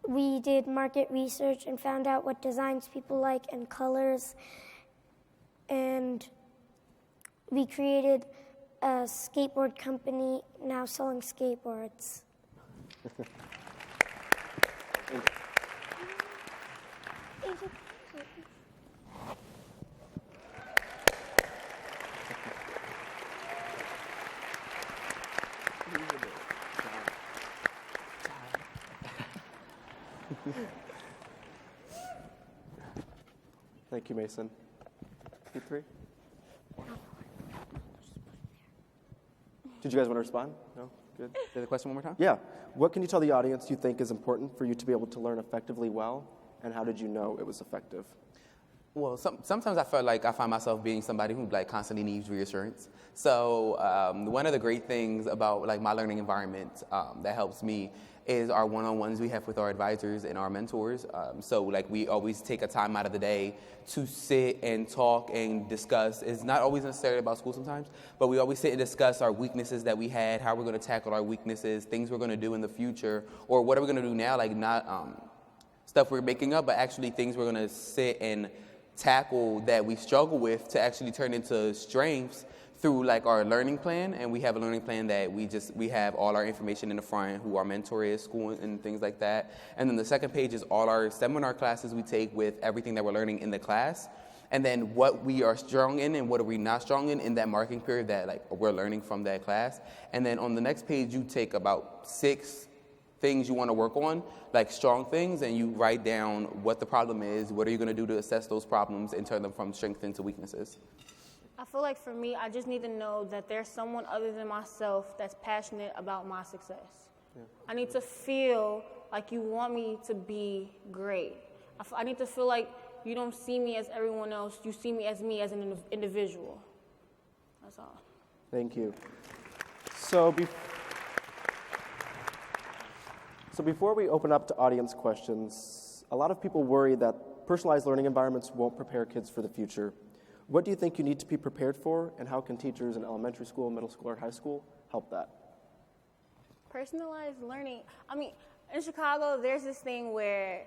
we did market research and found out what designs people like and colors, and we created a skateboard company now selling skateboards. Thank you, Mason. You three? Did you guys want to respond? No? Good. Say the question one more time? Yeah. What can you tell the audience you think is important for you to be able to learn effectively well, and how did you know it was effective? Well, sometimes I feel like I find myself being somebody who like constantly needs reassurance. So one of the great things about like my learning environment that helps me is our one-on-ones we have with our advisors and our mentors. So like we always take a time out of the day to sit and talk and discuss. It's not always necessarily about school sometimes, but we always sit and discuss our weaknesses that we had, how we're going to tackle our weaknesses, things we're going to do in the future, or what are we going to do now, like not stuff we're making up, but actually things we're going to sit and tackle that we struggle with to actually turn into strengths through like our learning plan. And we have a learning plan that we have all our information in the front, who our mentor is, school and things like that. And then the second page is all our seminar classes we take with everything that we're learning in the class. And then what we are strong in and what are we not strong in that marking period that like we're learning from that class. And then on the next page, you take about 6 things you want to work on, like strong things, and you write down what the problem is, what are you going to do to assess those problems and turn them from strengths into weaknesses. I feel like for me, I just need to know that there's someone other than myself that's passionate about my success. Yeah. I need to feel like you want me to be great. I need to feel like you don't see me as everyone else, you see me as an individual. That's all. Thank you. So before we open up to audience questions, a lot of people worry that personalized learning environments won't prepare kids for the future. What do you think you need to be prepared for, and how can teachers in elementary school, middle school, or high school help that? Personalized learning. I mean, in Chicago, there's this thing where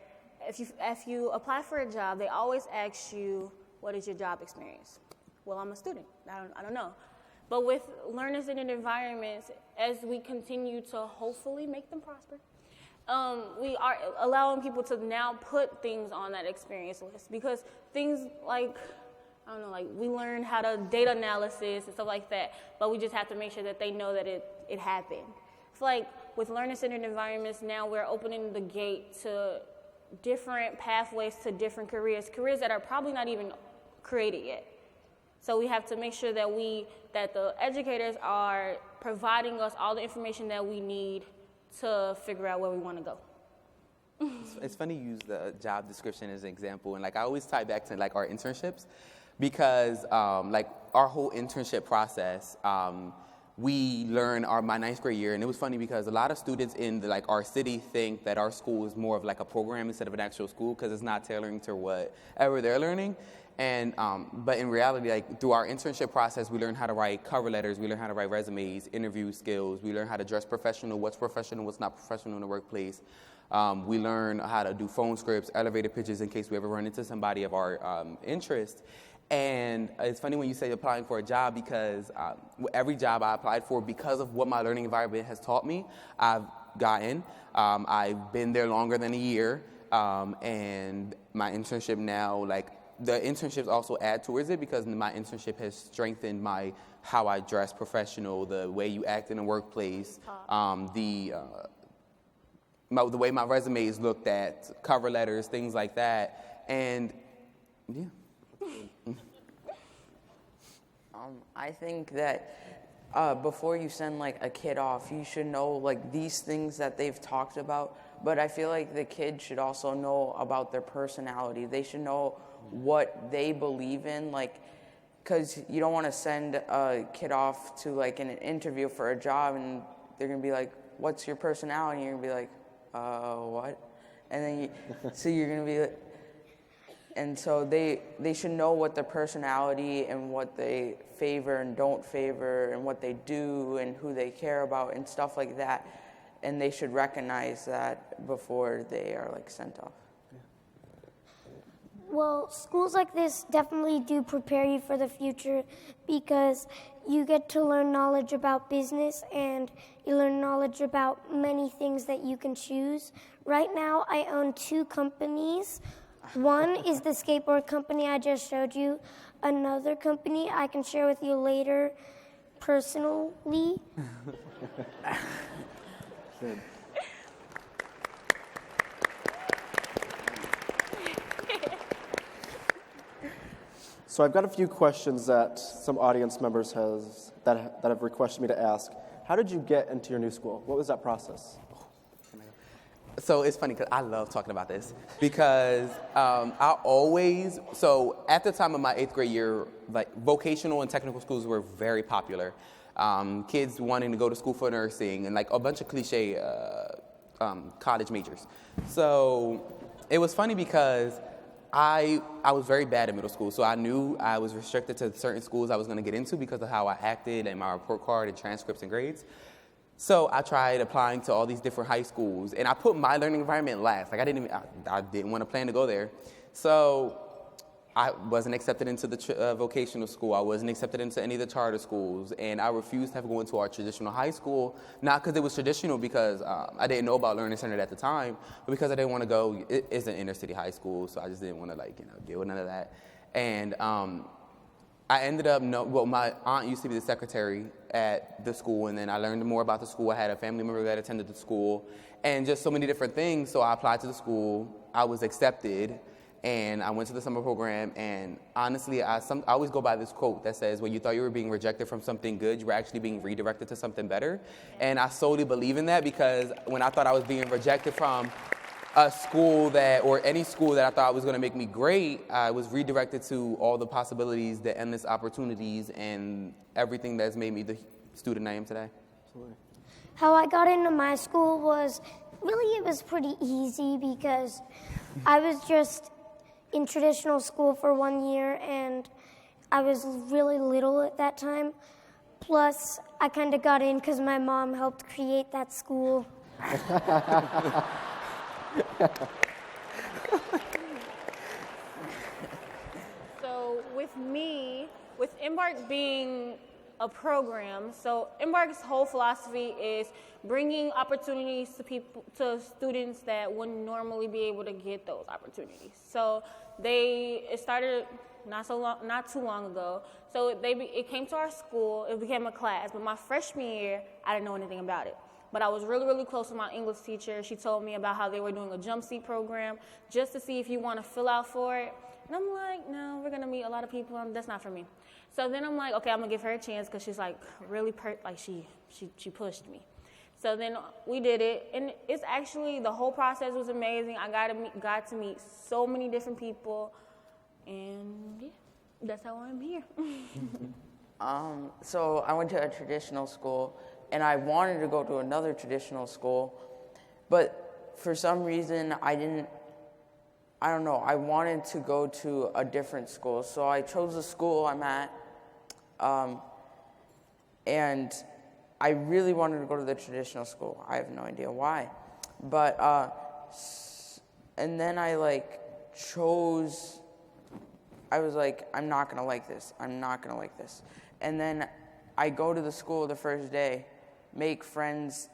if you apply for a job, they always ask you, what is your job experience? Well, I'm a student. I don't know. But with learners in environments, as we continue to hopefully make them prosper, we are allowing people to now put things on that experience list, because things like, I don't know, like we learn how to data analysis and stuff like that, but we just have to make sure that they know that it happened. It's like with learner-centered environments, now we're opening the gate to different pathways to different careers that are probably not even created yet. So we have to make sure that the educators are providing us all the information that we need to figure out where we want to go. It's funny you use the job description as an example, and like I always tie back to like our internships, because like our whole internship process, we learn my 9th grade year, and it was funny because a lot of students in our city think that our school is more of like a program instead of an actual school, because it's not tailoring to whatever they're learning. And but in reality, like through our internship process, we learn how to write cover letters, we learn how to write resumes, interview skills, we learn how to dress professional, what's not professional in the workplace. We learn how to do phone scripts, elevator pitches in case we ever run into somebody of our interest. And it's funny when you say applying for a job, because every job I applied for, because of what my learning environment has taught me, I've gotten. I've been there longer than a year, and my internship now, like the internships also add towards it, because my internship has strengthened how I dress professional, the way you act in the workplace, the way my resume is looked at, cover letters, things like that, and yeah. I think that before you send like a kid off, you should know like these things that they've talked about, but I feel like the kid should also know about their personality. They should know what they believe in, like, because you don't want to send a kid off to like an interview for a job and they're going to be like, what's your personality? And you're going to be like, what? And then so you're going to be like, and so they should know what their personality and what they favor and don't favor and what they do and who they care about and stuff like that. And they should recognize that before they are like sent off. Well, schools like this definitely do prepare you for the future, because you get to learn knowledge about business and you learn knowledge about many things that you can choose. Right now, I own 2 companies. One is the skateboard company I just showed you. Another company I can share with you later personally. Good. So I've got a few questions that some audience members that have requested me to ask. How did you get into your new school? What was that process? So it's funny because I love talking about this, because so at the time of my 8th grade year, like vocational and technical schools were very popular. Kids wanting to go to school for nursing and like a bunch of cliche college majors. So it was funny because I was very bad in middle school, so I knew I was restricted to certain schools I was going to get into because of how I acted and my report card and transcripts and grades. So I tried applying to all these different high schools, and I put my learning environment last. Like I didn't want to plan to go there. So I wasn't accepted into the vocational school. I wasn't accepted into any of the charter schools, and I refused to go into our traditional high school, not because it was traditional, because I didn't know about Learning Center at the time, but because I didn't want to go. It is an inner city high school, so I just didn't want to deal with none of that. And I ended up, my aunt used to be the secretary at the school, and then I learned more about the school. I had a family member that attended the school, and just so many different things. So I applied to the school. I was accepted. And I went to the summer program, and honestly, I always go by this quote that says, when you thought you were being rejected from something good, you were actually being redirected to something better. And I solely believe in that, because when I thought I was being rejected from a school or any school that I thought was going to make me great, I was redirected to all the possibilities, the endless opportunities, and everything that's made me the student I am today. Absolutely. How I got into my school was, it was pretty easy because I was just in traditional school for 1 year, and I was really little at that time. Plus, I kind of got in because my mom helped create that school. So with me, with Embark being a program, so Embark's whole philosophy is bringing opportunities to students that wouldn't normally be able to get those opportunities. So it started not too long ago. So it came to our school. It became a class. But my freshman year, I didn't know anything about it. But I was really, really close with my English teacher. She told me about how they were doing a jump seat program just to see if you want to fill out for it. And I'm like, no, we're gonna meet a lot of people, and that's not for me. So then I'm like, okay, I'm gonna give her a chance because she's like really she pushed me. So then we did it, and it's actually, the whole process was amazing. I got to meet so many different people, and yeah, that's how I'm here. So I went to a traditional school, and I wanted to go to another traditional school, but for some reason I don't know, I wanted to go to a different school. So I chose the school I'm at, and I really wanted to go to the traditional school. I have no idea why. But, and then I chose, I was like, I'm not gonna like this. I'm not gonna like this. And then I go to the school the first day, make friends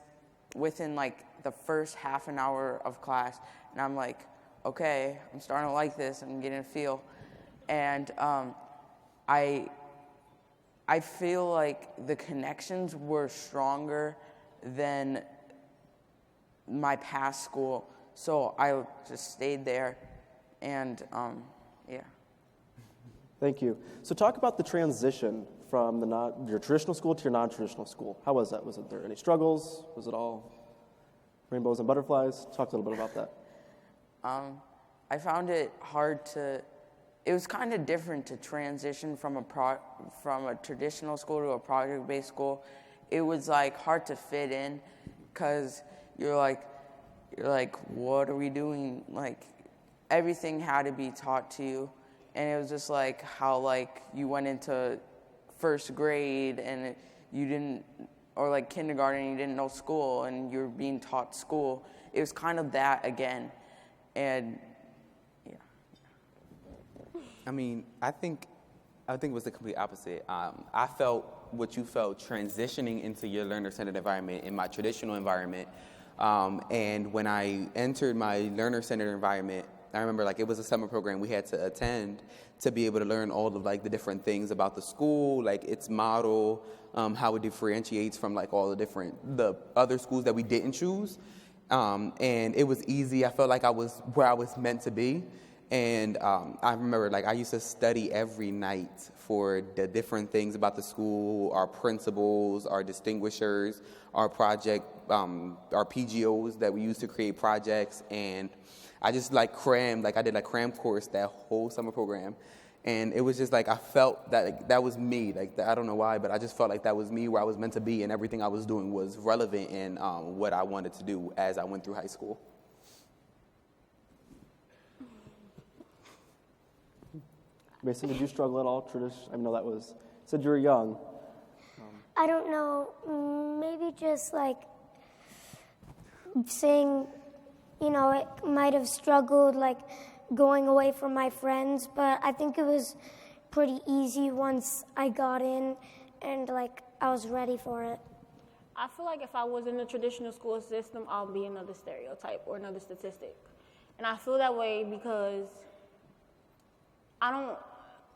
within the first half an hour of class, and I'm like, okay, I'm starting to like this. I'm getting a feel. And I feel like the connections were stronger than my past school, so I just stayed there, and yeah. Thank you. So talk about the transition from your traditional school to your non-traditional school. How was that? Was there any struggles? Was it all rainbows and butterflies? Talk a little bit about that. I found it hard it was kind of different to transition from a traditional school to a project-based school. It was hard to fit in because you're like, what are we doing? Everything had to be taught to you, and it was just how you went into first grade and you didn't, or kindergarten and you didn't know school and you're being taught school. It was kind of that again, and I mean, I think it was the complete opposite. I felt what you felt transitioning into your learner-centered environment in my traditional environment. And when I entered my learner-centered environment, I remember it was a summer program we had to attend to be able to learn all of the different things about the school, its model, how it differentiates from all the other schools that we didn't choose. And it was easy. I felt like I was where I was meant to be. And I remember, I used to study every night for the different things about the school, our principals, our distinguishers, our project, our PGOs that we used to create projects. And I just crammed, I did a cram course that whole summer program. And it was just like I felt that like, that was me. Like I don't know why, but I just felt like that was me, where I was meant to be, and everything I was doing was relevant in what I wanted to do as I went through high school. Mason, did you struggle at all? I know that was, said you were young. I don't know, maybe just like saying, it might have struggled like going away from my friends, but I think it was pretty easy once I got in and like I was ready for it. I feel like if I was in the traditional school system, I'll be another stereotype or another statistic. And I feel that way because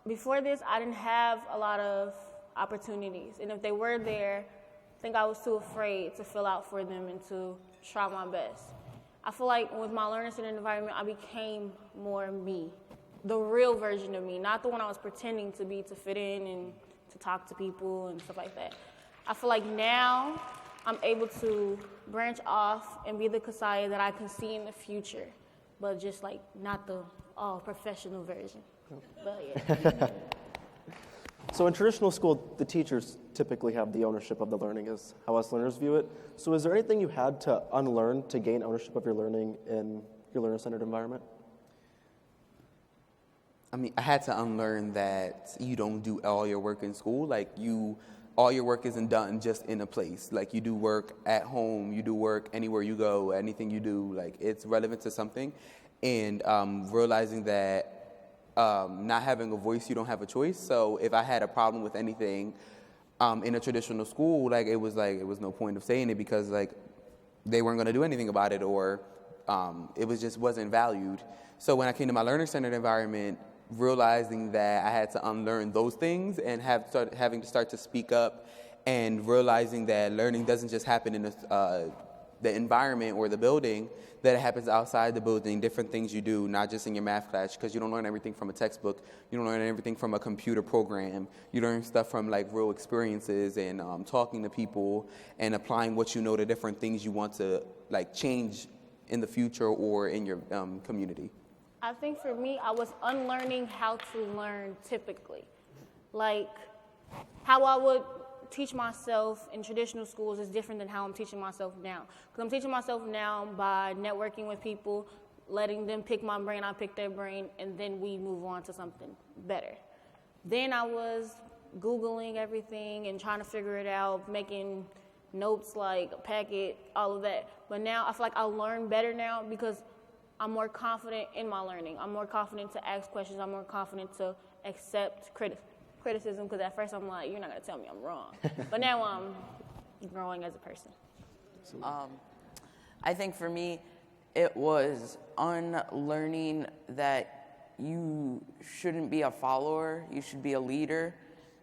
before this, I didn't have a lot of opportunities. And if they were there, I think I was too afraid to fill out for them and to try my best. I feel like with my learner-centered environment, I became more me, the real version of me, not the one I was pretending to be to fit in and to talk to people and stuff like that. I feel like now I'm able to branch off and be the Kasaya that I can see in the future, but just like not the professional version. But yeah. So in traditional school, the teachers typically have the ownership of the learning, is how us learners view it. So is there anything you had to unlearn to gain ownership of your learning in your learner-centered environment? I mean, I had to unlearn that you don't do all your work in school. Like all your work isn't done just in a place. Like you do work at home, you do work anywhere you go, anything you do, like it's relevant to something. And realizing that not having a voice, you don't have a choice. So if I had a problem with anything in a traditional school, it was no point of saying it because like they weren't going to do anything about it, or it wasn't valued. So when I came to my learner-centered environment, realizing that I had to unlearn those things and having to start to speak up, and realizing that learning doesn't just happen in the environment or the building, that it happens outside the building, different things you do, not just in your math class, because you don't learn everything from a textbook, you don't learn everything from a computer program, you learn stuff from like real experiences and talking to people and applying what you know to different things you want to like change in the future or in your community. I think for me, I was unlearning how to learn typically. Like how I would teach myself in traditional schools is different than how I'm teaching myself now. Because I'm teaching myself now by networking with people, letting them pick my brain, I pick their brain, and then we move on to something better. Then I was Googling everything and trying to figure it out, making notes like a packet, all of that. But now I feel like I learn better now because I'm more confident in my learning. I'm more confident to ask questions. I'm more confident to accept criticism, because at first I'm like, you're not going to tell me I'm wrong. But now I'm growing as a person. I think for me, it was unlearning that you shouldn't be a follower, you should be a leader,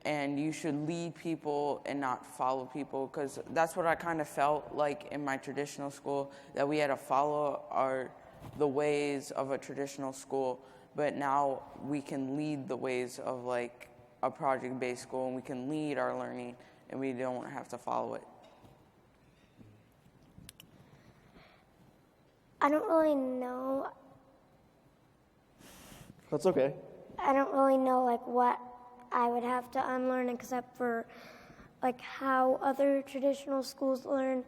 and you should lead people and not follow people, because that's what I kind of felt like in my traditional school, that we had to follow the ways of a traditional school, but now we can lead the ways of like a project-based school, and we can lead our learning, and we don't have to follow it. I don't really know. That's okay. I don't really know like what I would have to unlearn except for like how other traditional schools learn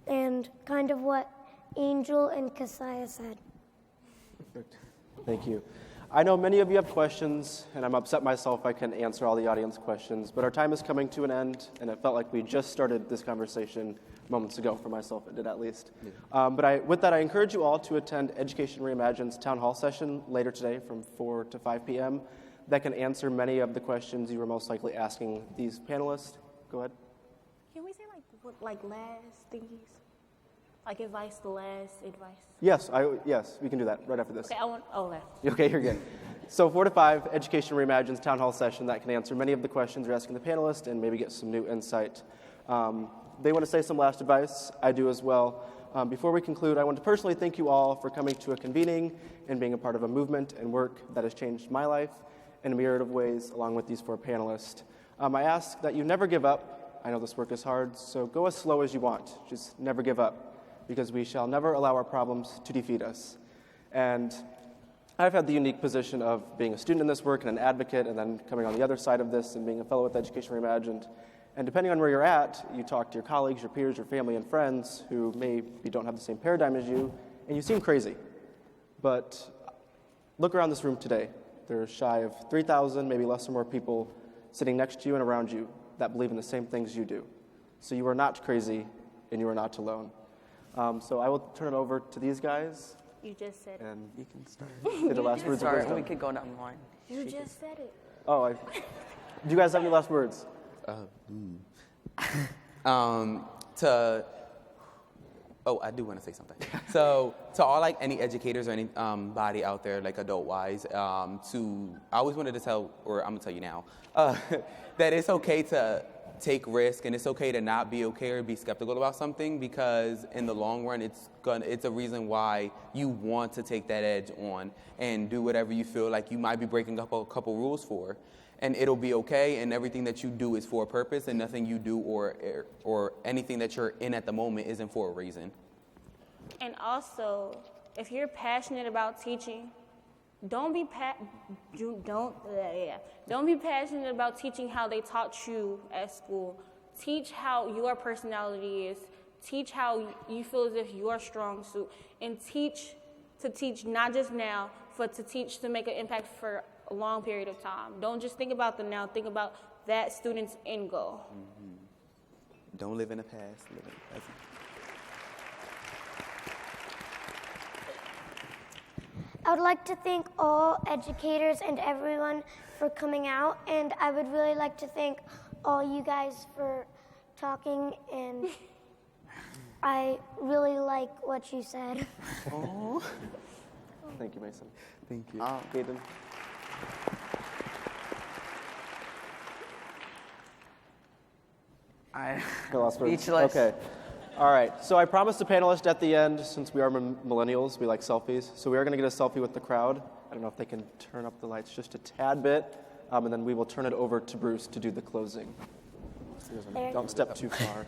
and kind of what Angel and Kasaya said. Perfect. Thank you. I know many of you have questions, and I'm upset myself I couldn't answer all the audience questions, but our time is coming to an end, and it felt like we just started this conversation moments ago, for myself it did at least. Yeah. With that, I encourage you all to attend Education Reimagine's town hall session later today from 4 to 5 p.m. that can answer many of the questions you were most likely asking these panelists. Go ahead. Can we say like last thingies? Like advice, the last advice? Yes, we can do that right after this. Okay, okay. Okay, you're good. So 4 to 5, Education Reimagine's town hall session that can answer many of the questions you're asking the panelists and maybe get some new insight. They want to say some last advice. I do as well. Before we conclude, I want to personally thank you all for coming to a convening and being a part of a movement and work that has changed my life in a myriad of ways, along with these 4 panelists. I ask that you never give up. I know this work is hard, so go as slow as you want. Just never give up, because we shall never allow our problems to defeat us. And I've had the unique position of being a student in this work and an advocate, and then coming on the other side of this and being a fellow with Education Reimagined. And depending on where you're at, you talk to your colleagues, your peers, your family, and friends who maybe don't have the same paradigm as you, and you seem crazy. But look around this room today. There's shy of 3,000, maybe less or more people sitting next to you and around you that believe in the same things you do. So you are not crazy, and you are not alone. So I will turn it over to these guys. You just said it. And You can start. say the last words of Sorry, wisdom. we could go down the line. You just said it. Oh, do you guys have any last words? I do want to say something. So to all like any educators or any body out there, like adult-wise, I always wanted to tell, or I'm gonna tell you now, that it's okay to take risk and it's okay to not be okay or be skeptical about something, because in the long run, it's a reason why you want to take that edge on and do whatever you feel like you might be breaking up a couple rules for. And it'll be okay, and everything that you do is for a purpose, and nothing you do or anything that you're in at the moment isn't for a reason. And also, if you're passionate about teaching, don't be passionate about teaching how they taught you at school. Teach how your personality is. Teach how you feel as if you're strong suit, and teach not just now, but to teach to make an impact for a long period of time. Don't just think about the now, think about that student's end goal. Mm-hmm. Don't live in the past, live in the present. I would like to thank all educators and everyone for coming out, and I would really like to thank all you guys for talking, and I really like what you said. Oh. Thank you, Mason. Thank you. Gaten. Speechless. Okay. All right. So I promised a panelist at the end, since we are millennials, we like selfies. So we are going to get a selfie with the crowd. I don't know if they can turn up the lights just a tad bit, and then we will turn it over to Bruce to do the closing. Don't step too far.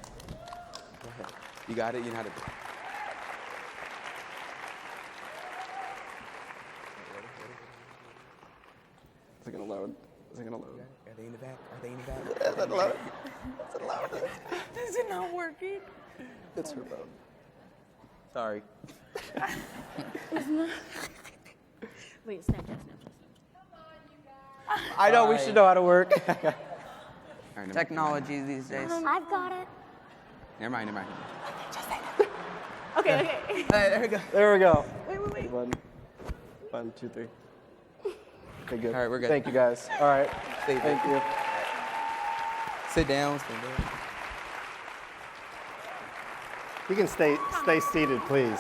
Go ahead. You got it? You know how to do it. Is it going to load? Is it going to load? Are they in the back? Are they in the back? Is it loading? Is it loading? Is it not working? It's her phone. Sorry. Wait, Snapchat. I know, we should know how to work. Technology these days. I've got it. Never mind. Okay. There we go. There we go. Wait. 1, 2, 3. Okay, good. All right, we're good. Thank you, guys. All right. Thank you. Sit down. Stand up. You can stay seated, please.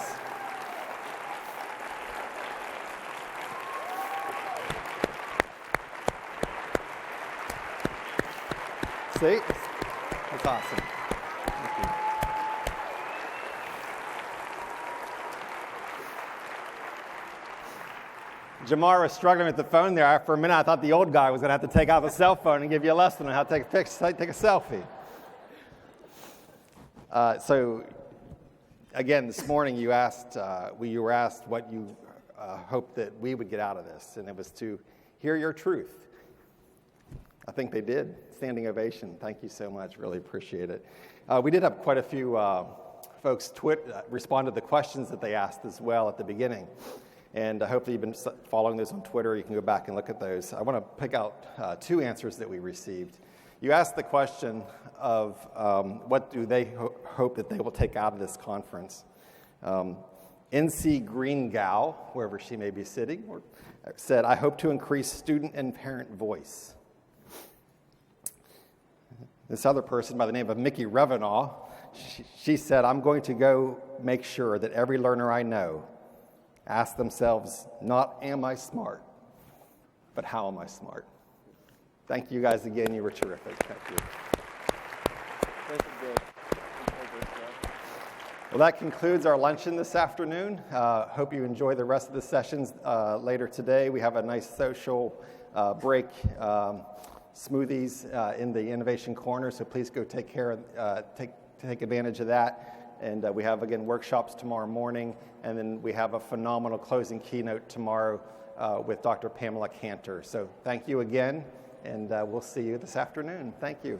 See? That's awesome. Thank you. Jemar was struggling with the phone there. For a minute, I thought the old guy was going to have to take out the cell phone and give you a lesson on how to take a selfie. So, again, this morning you were asked what you hoped that we would get out of this, and it was to hear your truth. I think they did. Standing ovation. Thank you so much. Really appreciate it. We did have quite a few folks respond to the questions that they asked as well at the beginning. And hopefully you've been following those on Twitter. You can go back and look at those. I want to pick out two answers that we received. You asked the question of what do they hope that they will take out of this conference. NC Greengow, wherever she may be sitting, said, I hope to increase student and parent voice. This other person by the name of Mickey Revenaugh, she said, I'm going to go make sure that every learner I know asks themselves, not am I smart, but how am I smart? Thank you guys again. You were terrific. Thank you. Well, that concludes our luncheon this afternoon. Hope you enjoy the rest of the sessions later today. We have a nice social break, smoothies in the Innovation Corner, so please go take advantage of that. And we have, again, workshops tomorrow morning, and then we have a phenomenal closing keynote tomorrow with Dr. Pamela Cantor. So thank you again, and we'll see you this afternoon. Thank you.